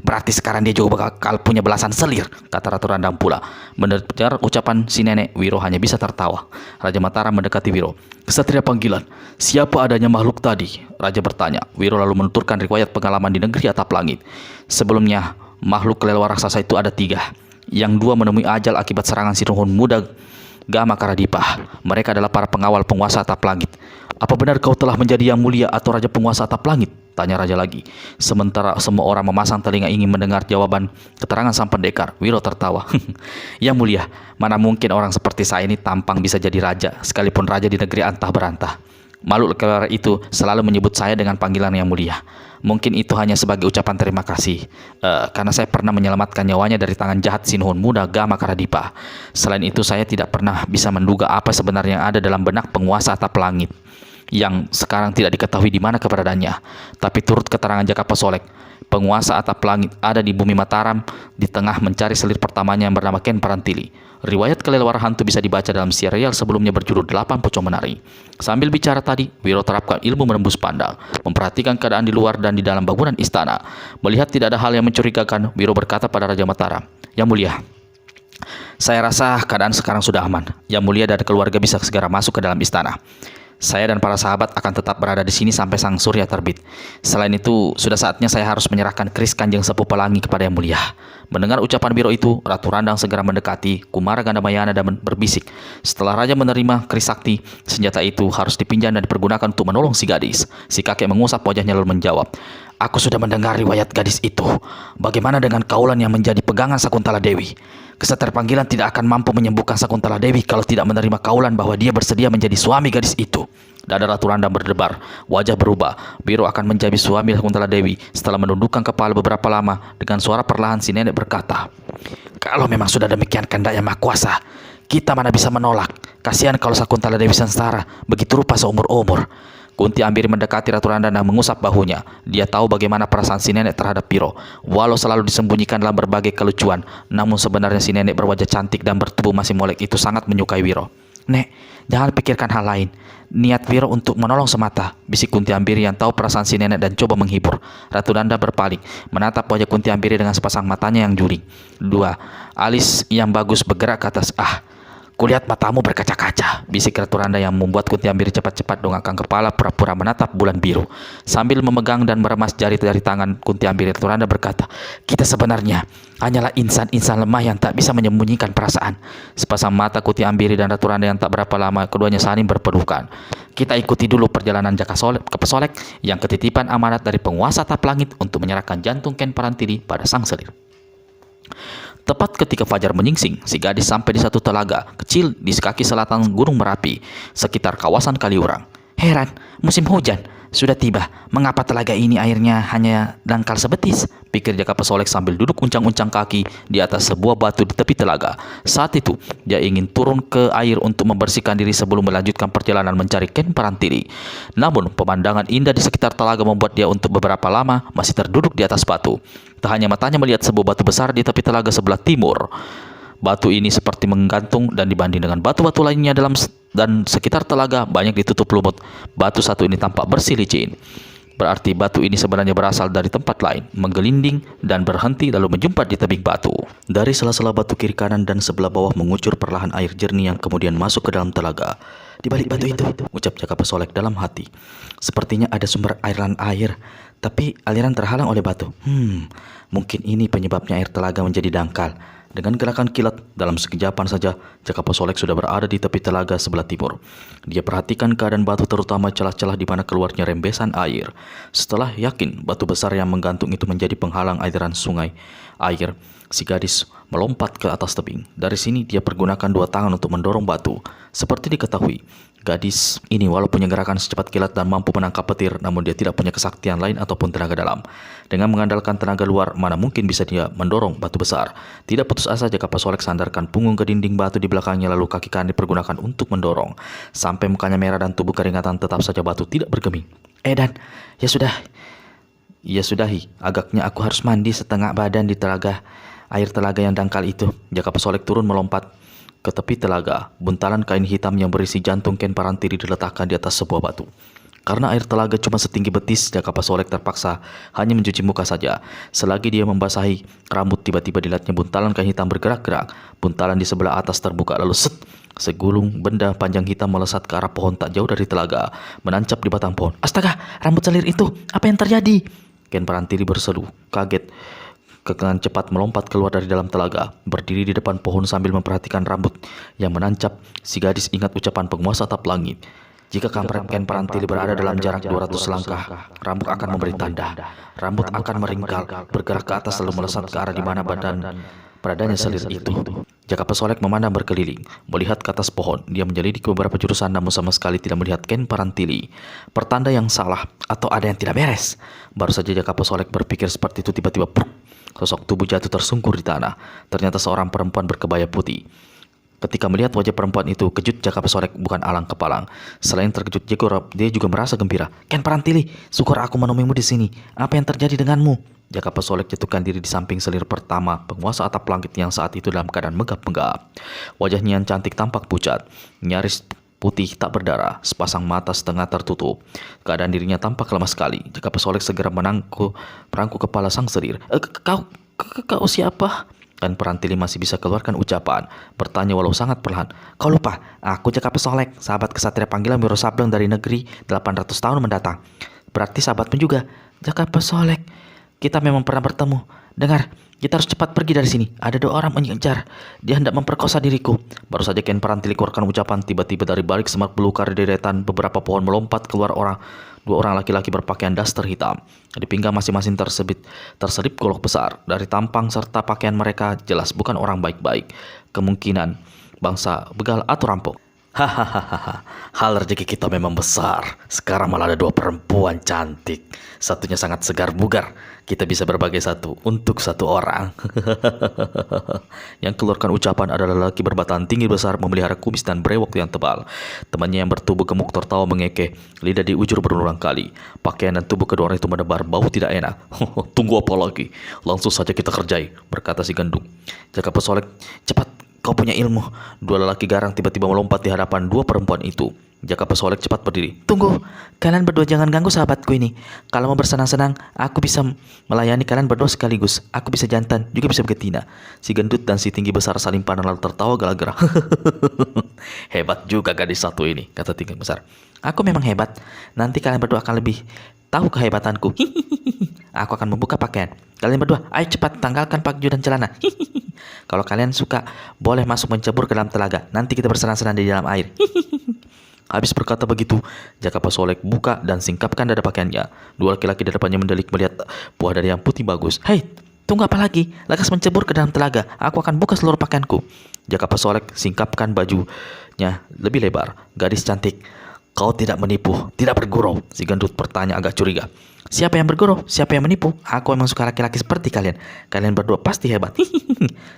berarti sekarang dia juga bakal punya belasan selir," kata Ratu Randang pula. Mendengar ucapan si nenek, Wiro hanya bisa tertawa. Raja Mataram mendekati Wiro. "Kesatria panggilan, siapa adanya makhluk tadi?" Raja bertanya. Wiro lalu menuturkan riwayat pengalaman di negeri atap langit. Sebelumnya, makhluk kelelawar raksasa itu ada 3. Yang 2 menemui ajal akibat serangan sinuhun muda Gama Karadipah. Mereka adalah para pengawal penguasa atap langit. "Apa benar kau telah menjadi Yang mulia atau raja penguasa atap langit?" tanya raja lagi. Sementara semua orang memasang telinga ingin mendengar jawaban keterangan sang pendekar, Wiro tertawa. "Yang mulia, mana mungkin orang seperti saya ini tampang bisa jadi raja, sekalipun raja di negeri antah berantah. Makhluk keluar itu selalu menyebut saya dengan panggilan yang mulia. Mungkin itu hanya sebagai ucapan terima kasih, karena saya pernah menyelamatkan nyawanya dari tangan jahat Sinuhun muda Gama Karadipa. Selain itu, saya tidak pernah bisa menduga apa sebenarnya yang ada dalam benak penguasa atap langit, yang sekarang tidak diketahui di mana keberadaannya. Tapi turut keterangan Jaka Pesolek, penguasa atap langit ada di bumi Mataram, di tengah mencari selir pertamanya yang bernama Ken Parantili. Riwayat kelelawar hantu bisa dibaca dalam serial sebelumnya berjudul 8 Pocong Menari. Sambil bicara tadi, Wiro terapkan ilmu menembus pandang, memperhatikan keadaan di luar dan di dalam bangunan istana. Melihat tidak ada hal yang mencurigakan, Wiro berkata pada Raja Mataram, "Yang mulia, saya rasa keadaan sekarang sudah aman. Yang mulia dan keluarga bisa segera masuk ke dalam istana. Saya dan para sahabat akan tetap berada di sini sampai sang surya terbit. Selain itu, sudah saatnya saya harus menyerahkan keris Kanjeng Sepuh Pelangi kepada Yang Mulia." Mendengar ucapan Wiro itu, Ratu Randang segera mendekati Kumara Gandamayana dan berbisik. Setelah raja menerima keris sakti, senjata itu harus dipinjam dan dipergunakan untuk menolong si gadis. Si kakek mengusap wajahnya lalu menjawab, "Aku sudah mendengar riwayat gadis itu. Bagaimana dengan kaulan yang menjadi pegangan Sakuntala Dewi? Kesatria Panggilan tidak akan mampu menyembuhkan Sakuntala Dewi kalau tidak menerima kaulan bahwa dia bersedia menjadi suami gadis itu." Dada Ratu Randang berdebar, wajah berubah. Wiro akan menjadi suami Sakuntala Dewi. Setelah menundukkan kepala beberapa lama, dengan suara perlahan si nenek berkata, "Kalau memang sudah demikian kehendak Yang Maha Kuasa, kita mana bisa menolak. Kasihan kalau Sakuntala Dewi sengsara, begitu rupa seumur-umur." Kunti Ambiri mendekati Ratu Randang dan mengusap bahunya. Dia tahu bagaimana perasaan si nenek terhadap Wiro. Walau selalu disembunyikan dalam berbagai kelucuan, namun sebenarnya si nenek berwajah cantik dan bertubuh masih molek itu sangat menyukai Wiro. "Nek, jangan pikirkan hal lain. Niat Wiro untuk menolong semata," bisik Kunti Ambiri yang tahu perasaan si nenek dan coba menghibur. Ratu Randang berpaling, menatap wajah Kunti Ambiri dengan sepasang matanya yang juri. Dua alis yang bagus bergerak ke atas. "Kulihat matamu berkaca-kaca," bisik Ratu Randang yang membuat Kunti Ambiri cepat-cepat dongakkan kepala pura-pura menatap bulan biru. Sambil memegang dan meremas jari-jari tangan Kunti Ambiri, Ratu Randang berkata, "Kita sebenarnya hanyalah insan-insan lemah yang tak bisa menyembunyikan perasaan." Sepasang mata Kunti Ambiri dan Ratu Randang yang tak berapa lama keduanya saling berpelukan. Kita ikuti dulu perjalanan Jaka Pesolek yang ketitipan amanat dari penguasa atap langit untuk menyerahkan jantung Ken Parantili pada sang selir. Tepat ketika fajar menyingsing, si gadis sampai di satu telaga kecil di kaki selatan Gunung Merapi, sekitar kawasan Kaliurang. "Heran, musim hujan sudah tiba. Mengapa telaga ini airnya hanya dangkal sebetis?" pikir Jaka Pesolek sambil duduk uncang-uncang kaki di atas sebuah batu di tepi telaga. Saat itu, dia ingin turun ke air untuk membersihkan diri sebelum melanjutkan perjalanan mencari Ken Parantili. Namun, pemandangan indah di sekitar telaga membuat dia untuk beberapa lama masih terduduk di atas batu. Tak hanya matanya melihat sebuah batu besar di tepi telaga sebelah timur. Batu ini seperti menggantung dan dibanding dengan batu-batu lainnya dalam dan sekitar telaga banyak ditutup lumut. Batu satu ini tampak bersih licin. Berarti batu ini sebenarnya berasal dari tempat lain, menggelinding dan berhenti lalu menjumpat di tebing batu. Dari sela-sela batu kiri kanan dan sebelah bawah mengucur perlahan air jernih yang kemudian masuk ke dalam telaga. "Di balik batu itu," ucap Jaka Pesolek dalam hati, "sepertinya ada sumber aliran air, tapi aliran terhalang oleh batu. Mungkin ini penyebabnya air telaga menjadi dangkal." Dengan gerakan kilat, dalam sekejapan saja, Jaka Pesolek sudah berada di tepi telaga sebelah timur. Dia perhatikan keadaan batu, terutama celah-celah di mana keluarnya rembesan air. Setelah yakin batu besar yang menggantung itu menjadi penghalang aliran sungai air, si gadis melompat ke atas tebing. Dari sini dia pergunakan dua tangan untuk mendorong batu. Seperti diketahui, gadis ini walau punya gerakan secepat kilat dan mampu menangkap petir, namun dia tidak punya kesaktian lain ataupun tenaga dalam. Dengan mengandalkan tenaga luar, mana mungkin bisa dia mendorong batu besar. Tidak putus asa, Jaka Pesolek sandarkan punggung ke dinding batu di belakangnya, lalu kaki kanan dipergunakan untuk mendorong. Sampai mukanya merah dan tubuh keringatan, tetap saja batu tidak bergeming. "Dan, ya sudah. Ya sudahi, agaknya aku harus mandi setengah badan di air telaga yang dangkal itu." Jaka Pesolek turun melompat ke tepi telaga. Buntalan kain hitam yang berisi jantung Ken Parantili diletakkan di atas sebuah batu. Karena air telaga cuma setinggi betis, Jaka Pesolek terpaksa hanya mencuci muka saja. Selagi dia membasahi rambut, tiba-tiba dilihatnya buntalan kain hitam bergerak-gerak. Buntalan di sebelah atas terbuka, lalu segulung benda panjang hitam melesat ke arah pohon tak jauh dari telaga, menancap di batang pohon. "Astaga, rambut selir itu, apa yang terjadi?" Ken Parantili berseru, kaget. Dengan cepat melompat keluar dari dalam telaga, berdiri di depan pohon sambil memperhatikan rambut yang menancap. Si gadis ingat ucapan penguasa atap langit. Jika kampret Ken Parantili berada dalam jarak 200 langkah, rambut akan memberi tanda. Rambut akan meringkal, bergerak ke atas lalu melesat ke arah di mana badan Padanya selir itu. Jaka Pesolek memandang berkeliling, melihat ke atas pohon. Dia menyelidiki beberapa jurusan namun sama sekali tidak melihat Ken Parantili. Pertanda yang salah atau ada yang tidak beres. Baru saja Jaka Pesolek berpikir seperti itu, tiba-tiba sosok tubuh jatuh tersungkur di tanah. Ternyata seorang perempuan berkebaya putih. Ketika melihat wajah perempuan itu, kejut Jaka Pesolek bukan alang kepalang. Selain terkejut, dia juga merasa gembira. Ken Parantili, syukur aku menemuimu di sini. Apa yang terjadi denganmu? Jaka Pesolek jatuhkan diri di samping selir pertama, penguasa atap langit yang saat itu dalam keadaan megap-megap. Wajahnya yang cantik tampak pucat, nyaris putih tak berdarah, sepasang mata setengah tertutup. Keadaan dirinya tampak lemah sekali. Jaka Pesolek segera merangkuk kepala sang selir. Kau siapa? Ken Parantili masih bisa keluarkan ucapan, bertanya walau sangat perlahan. Kau lupa, aku Jaka Pesolek, sahabat kesatria panggilan Wiro Sableng dari negeri 800 tahun mendatang. Berarti sahabatmu juga, Jaka Pesolek. Kita memang pernah bertemu. Dengar, kita harus cepat pergi dari sini. Ada 2 orang mengejar. Dia hendak memperkosa diriku. Baru saja Ken Parantili keluarkan ucapan, tiba-tiba dari balik semak belukar deretan beberapa pohon melompat keluar 2 orang laki-laki berpakaian daster hitam. Di pinggang masing-masing terselip golok besar. Dari tampang serta pakaian mereka jelas bukan orang baik-baik. Kemungkinan bangsa begal atau rampok. Hahaha, hal rezeki kita memang besar. Sekarang malah ada 2 perempuan cantik. Satunya sangat segar bugar. Kita bisa berbagi satu untuk 1 orang. Yang keluarkan ucapan adalah lelaki berbatang tinggi besar, memelihara kumis dan brewok yang tebal. Temannya yang bertubuh gemuk tertawa mengekeh, lidah diujur berulang kali. Pakaian dan tubuh kedua orang itu menebar bau tidak enak. Tunggu apa lagi? Langsung saja kita kerjai, berkata si gendut. Jaka Pesolek, cepat. Kau punya ilmu. 2 lelaki garang tiba-tiba melompat di hadapan 2 perempuan itu. Jaka Pesolek cepat berdiri. Tunggu, kalian berdua jangan ganggu sahabatku ini. Kalau mau bersenang-senang, aku bisa melayani kalian berdua sekaligus. Aku bisa jantan, juga bisa betina. Si gendut dan si tinggi besar saling pandang lalu tertawa gala-gala. Hebat juga gadis satu ini, kata tinggi besar. Aku memang hebat. Nanti kalian berdua akan lebih tahu kehebatanku. Aku akan membuka pakaian. Kalian berdua, ayo cepat tanggalkan baju dan celana. Kalau kalian suka, boleh masuk mencebur ke dalam telaga. Nanti kita bersenang-senang di dalam air. Habis berkata begitu, Jaka Pesolek buka dan singkapkan dada pakaiannya. 2 laki-laki di depannya mendelik melihat buah dada yang putih bagus. Hei, tunggu apa lagi? Lekas mencebur ke dalam telaga. Aku akan buka seluruh pakaianku. Jaka Pesolek singkapkan bajunya lebih lebar. Gadis cantik, kau tidak menipu, tidak bergurau. Si gendut bertanya agak curiga. Siapa yang bergurau? Siapa yang menipu? Aku memang suka laki-laki seperti kalian. Kalian berdua pasti hebat.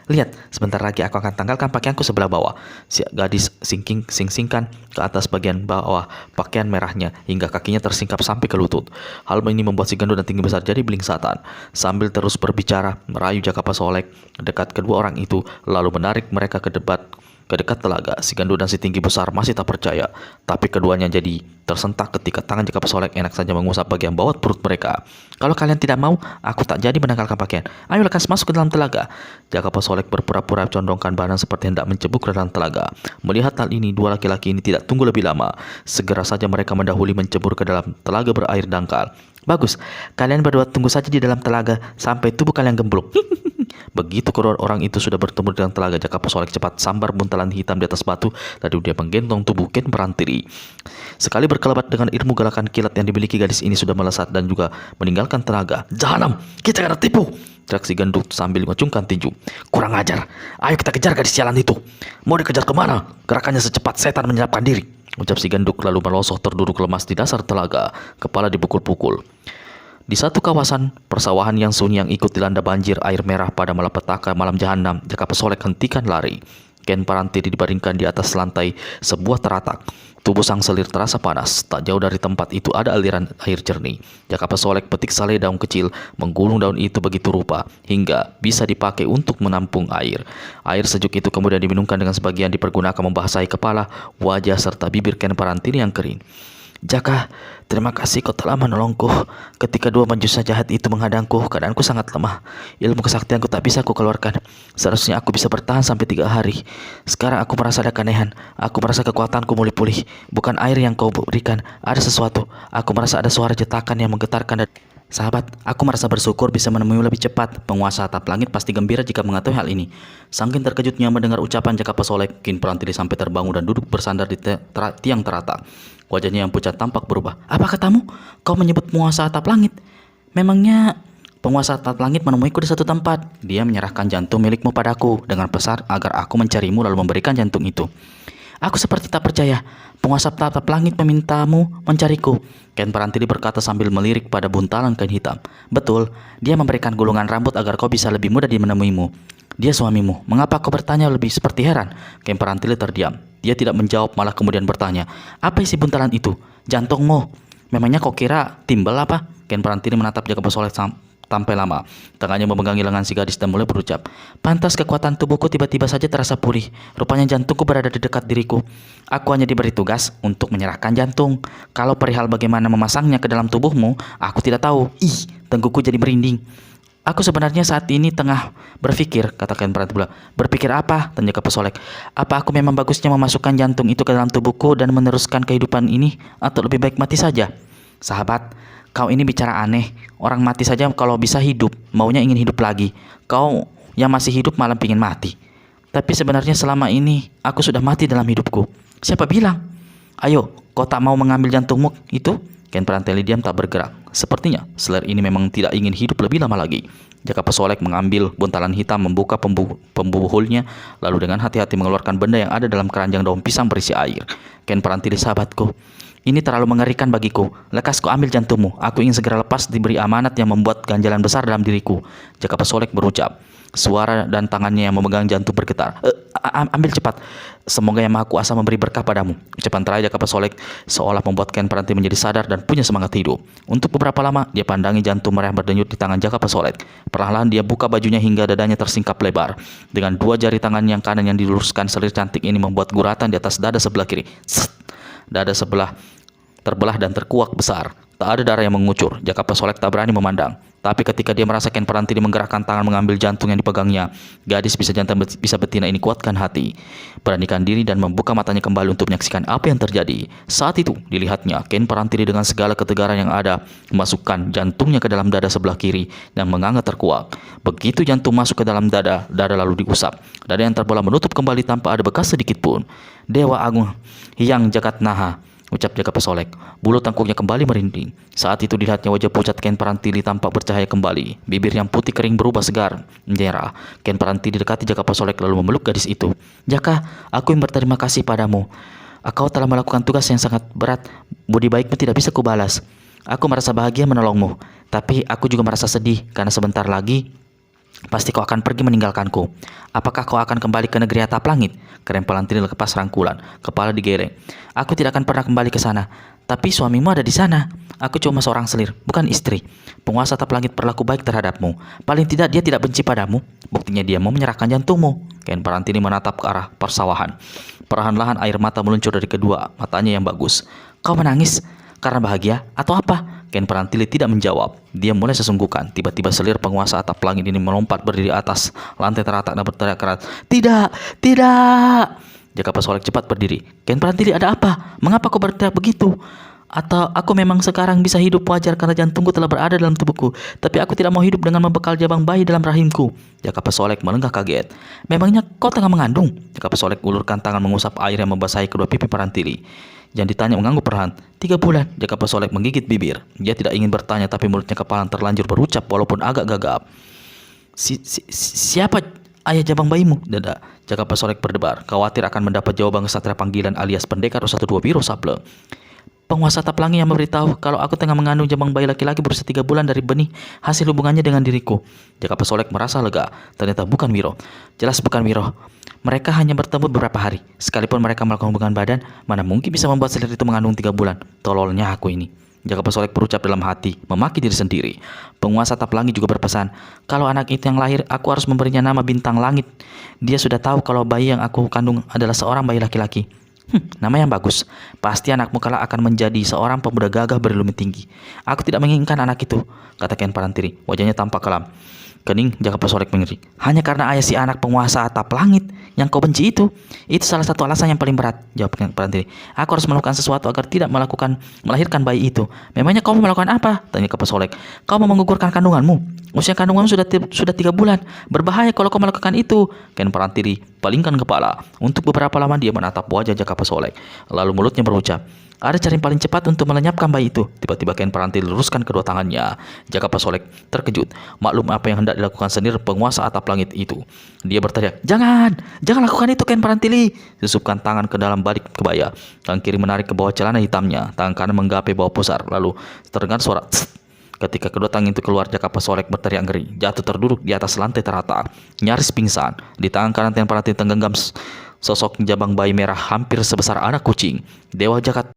Lihat, sebentar lagi aku akan tanggalkan pakaianku sebelah bawah. Si gadis singkan ke atas bagian bawah pakaian merahnya hingga kakinya tersingkap sampai ke lutut. Hal ini membuat si gendut dan tinggi besar jadi belingsatan. Sambil terus berbicara, merayu Jaka Pesolek dekat kedua orang itu, lalu menarik mereka ke dekat telaga. Si gendut dan si tinggi besar masih tak percaya, tapi keduanya jadi tersentak ketika tangan Jaka Pesolek enak saja mengusap bagian bawah perut mereka. Kalau kalian tidak mau, aku tak jadi menanggalkan pakaian. Ayo lekas masuk ke dalam telaga. Jaka Pesolek berpura-pura condongkan badan seperti hendak mencebur ke dalam telaga. Melihat hal ini, 2 laki-laki ini tidak tunggu lebih lama. Segera saja mereka mendahului mencebur ke dalam telaga berair dangkal. Bagus, kalian berdua tunggu saja di dalam telaga sampai tubuh kalian gemblung. Begitu kedua orang itu sudah bertemu dengan telaga, Jaka Pesolek cepat sambar buntalan hitam di atas batu, lalu dia menggendong tubuh Ken Parantili. Sekali berkelebat dengan ilmu galakan kilat yang dimiliki gadis ini sudah melesat dan juga meninggalkan telaga. Jahanam, kita kena tipu, teriak si gendut sambil mengacungkan tinju. Kurang ajar, ayo kita kejar gadis sialan itu. Mau dikejar kemana? Gerakannya secepat setan menyerapkan diri, ucap si gendut lalu melosok terduduk lemas di dasar telaga, kepala dipukul-pukul. Di satu kawasan persawahan yang sunyi yang ikut dilanda banjir air merah pada malapetaka malam jahanam, Jaka Pesolek hentikan lari. Ken Parantili dibaringkan di atas lantai sebuah teratak. Tubuh sang selir terasa panas. Tak jauh dari tempat itu ada aliran air jernih. Jaka Pesolek petik saleh daun kecil, menggulung daun itu begitu rupa hingga bisa dipakai untuk menampung air. Air sejuk itu kemudian diminumkan dengan sebagian dipergunakan membasahi kepala, wajah serta bibir Ken Parantili yang kering. Jaka, terima kasih kau telah menolongku. Ketika 2 majusa jahat itu menghadangku, keadaanku sangat lemah. Ilmu kesaktianku tak bisa aku keluarkan. Seharusnya aku bisa bertahan sampai 3 hari. Sekarang aku merasa ada keanehan. Aku merasa kekuatanku mulai pulih. Bukan air yang kau berikan, ada sesuatu. Aku merasa ada suara jetakan yang menggetarkan dan... Sahabat, aku merasa bersyukur bisa menemuimu lebih cepat. Penguasa atap langit pasti gembira jika mengetahui hal ini. Saking terkejutnya mendengar ucapan Jaka Pesolek, Ken Parantili sampai terbangun dan duduk bersandar di tiang teratak. Wajahnya yang pucat tampak berubah. Apa katamu? Kau menyebut penguasa atap langit? Memangnya Penguasa atap langit menemuiku di satu tempat. Dia menyerahkan jantung milikmu padaku dengan pesan agar aku mencarimu lalu memberikan jantung itu. Aku seperti tak percaya. Penguasa atap langit memintamu mencariku. Ken Parantili berkata sambil melirik pada buntalan kain hitam. Betul, dia memberikan gulungan rambut agar kau bisa lebih mudah menemuimu. Dia suamimu. Mengapa kau bertanya lebih seperti heran? Ken Parantili terdiam. Dia tidak menjawab, malah kemudian bertanya, apa isi buntalan itu? Jantungmu. Memangnya kau kira timbel apa? Ken Parantili menatap Jaka Pesoleh sampai lama. Tangannya memegangi lengan si gadis dan mulai berucap, pantas kekuatan tubuhku tiba-tiba saja terasa pulih. Rupanya jantungku berada di dekat diriku. Aku hanya diberi tugas untuk menyerahkan jantung. Kalau perihal bagaimana memasangnya ke dalam tubuhmu, aku tidak tahu. Ih, tengkuku jadi merinding. Aku sebenarnya saat ini tengah berpikir, katakan Pratibula. Berpikir apa? Tanya Jaka Pesoleh. Apa aku memang bagusnya memasukkan jantung itu ke dalam tubuhku dan meneruskan kehidupan ini, atau lebih baik mati saja? Sahabat, kau ini bicara aneh. Orang mati saja kalau bisa hidup, maunya ingin hidup lagi. Kau yang masih hidup malah ingin mati. Tapi sebenarnya selama ini aku sudah mati dalam hidupku. Siapa bilang? Ayo, kau tak mau mengambil jantungmu itu? Ken Parantili diam tak bergerak. Sepertinya selir ini memang tidak ingin hidup lebih lama lagi. Jaka Pesoleh mengambil buntalan hitam, membuka pembuhulnya, lalu dengan hati-hati mengeluarkan benda yang ada dalam keranjang daun pisang berisi air. Ken Parantili, sahabatku, ini terlalu mengerikan bagiku. Lekas kau ambil jantungmu. Aku ingin segera lepas diberi amanat yang membuat ganjalan besar dalam diriku. Jaka Pesoleh berucap. Suara dan tangannya yang memegang jantung bergetar. Ambil cepat. Semoga Yang Maha Kuasa memberi berkah padamu. Ucapan terakhir Jaka Pesoleh seolah membuat Ken Parantili menjadi sadar dan punya semangat hidup. Untuk beberapa lama dia pandangi jantung merah berdenyut di tangan Jaka Pesoleh. Perlahan dia buka bajunya hingga dadanya tersingkap lebar. Dengan dua jari tangan yang kanan yang diluruskan, selir cantik ini membuat guratan di atas dada sebelah kiri. Dada sebelah terbelah dan terkuak besar. Tak ada darah yang mengucur. Jaka Pesoleh tak berani memandang. Tapi ketika dia merasa Ken Parantili menggerakkan tangan mengambil jantung yang dipegangnya, gadis bisa jantan bisa betina ini kuatkan hati, beranikan diri dan membuka matanya kembali untuk menyaksikan apa yang terjadi. Saat itu dilihatnya Ken Parantili dengan segala ketegaran yang ada memasukkan jantungnya ke dalam dada sebelah kiri dan menganga terkuak. Begitu jantung masuk ke dalam dada, dada lalu diusap. Dada yang terbelah menutup kembali tanpa ada bekas sedikit pun. Dewa Agung Hyang Jagat Naha, ucap Jaka Pesoleh. Bulu tangkuknya kembali merinding. Saat itu dilihatnya wajah pucat Ken Parantili tampak bercahaya kembali. Bibir yang putih kering berubah segar, merah. Ken Parantili dekati Jaka Pesoleh lalu memeluk gadis itu. Jaka, aku yang berterima kasih padamu. Kau telah melakukan tugas yang sangat berat. Budi baikmu tidak bisa kubalas. Aku merasa bahagia menolongmu. Tapi aku juga merasa sedih karena sebentar lagi pasti kau akan pergi meninggalkanku. Apakah kau akan kembali ke negeri atap langit? Ken Parantili lepas rangkulan, kepala digeleng. Aku tidak akan pernah kembali ke sana. Tapi suamimu ada di sana. Aku cuma seorang selir, bukan istri. Penguasa atap langit berlaku baik terhadapmu. Paling tidak dia tidak benci padamu. Buktinya dia mau menyerahkan jantungmu. Ken Parantili menatap ke arah persawahan. Perlahan-lahan air mata meluncur dari kedua matanya yang bagus. Kau menangis karena bahagia atau apa? Ken Parantili tidak menjawab. Dia mulai sesungguhkan. Tiba-tiba selir penguasa atap langit ini melompat berdiri atas lantai teratak dan berteriak keras. Tidak, tidak. Jaka Pesoleh cepat berdiri. Ken Parantili, ada apa? Mengapa kau berteriak begitu? Atau aku memang sekarang bisa hidup wajar karena jantungku telah berada dalam tubuhku, tapi aku tidak mau hidup dengan membekal jabang bayi dalam rahimku. Jaka Pesoleh melenggah kaget. Memangnya kau tengah mengandung? Jaka Pesoleh ulurkan tangan mengusap air yang membasahi kedua pipi Parantili. Yang ditanya mengangguk perlahan. 3 bulan. Jaka Pesoleh menggigit bibir. Dia tidak ingin bertanya, tapi mulutnya kepalan terlanjur berucap walaupun agak gagap. Siapa ayah jabang bayimu? Dada Jaka Pesoleh berdebar, khawatir akan mendapat jawaban kesatria panggilan alias pendekar 12 Wiro Sable. Penguasa atap langit yang memberitahu kalau aku tengah mengandung jabang bayi laki-laki berusia 3 bulan dari benih hasil hubungannya dengan diriku. Jaka Pesoleh merasa lega. Ternyata bukan Wiro. Jelas bukan Wiro. Mereka hanya bertemu beberapa hari. Sekalipun mereka melakukan hubungan badan, mana mungkin bisa membuat selir itu mengandung 3 bulan. Tololnya aku ini. Jaka Pesoleh berucap dalam hati, memaki diri sendiri. Penguasa atap langit juga berpesan, kalau anak itu yang lahir, aku harus memberinya nama Bintang Langit. Dia sudah tahu kalau bayi yang aku kandung adalah seorang bayi laki-laki. Nama yang bagus. Pasti anakmu kelak akan menjadi seorang pemuda gagah berilmu tinggi. Aku tidak menginginkan anak itu, kata Ken Parantili. Wajahnya tampak kelam. Kening Jaka Pesoleh mengeri. Hanya karena ayah si anak penguasa atap langit yang kau benci itu salah satu alasan yang paling berat, jawab Ken Parantili. Aku harus melakukan sesuatu agar tidak melahirkan bayi itu. Memangnya kau mau melakukan apa? Tanya Jaka Pesoleh. Kau mau menggugurkan kandunganmu? Usia kandunganmu sudah 3 bulan. Berbahaya kalau kau melakukan itu. Ken Parantili palingkan kepala. Untuk beberapa lama dia menatap wajah Jaka Pesoleh. Lalu mulutnya berucap, Ada cara yang paling cepat untuk melenyapkan bayi itu. Tiba-tiba Ken Paranti luruskan kedua tangannya. Jaka Pasolek terkejut. Maklum apa yang hendak dilakukan sendiri penguasa atap langit itu. Dia berteriak, jangan lakukan itu Ken Parantili. Susupkan tangan ke dalam balik kebaya. Tangan kiri menarik ke bawah celana hitamnya. Tangan kanan menggapai bawah pusar. Lalu terdengar suara tss. Ketika kedua tangan itu keluar, Jaka Pasolek berteriak ngeri. Jatuh terduduk di atas lantai terata. Nyaris pingsan. Di tangan kanan Ken Paranti tenggenggam sosok jabang bayi merah hampir sebesar anak kucing. Dewa Jakat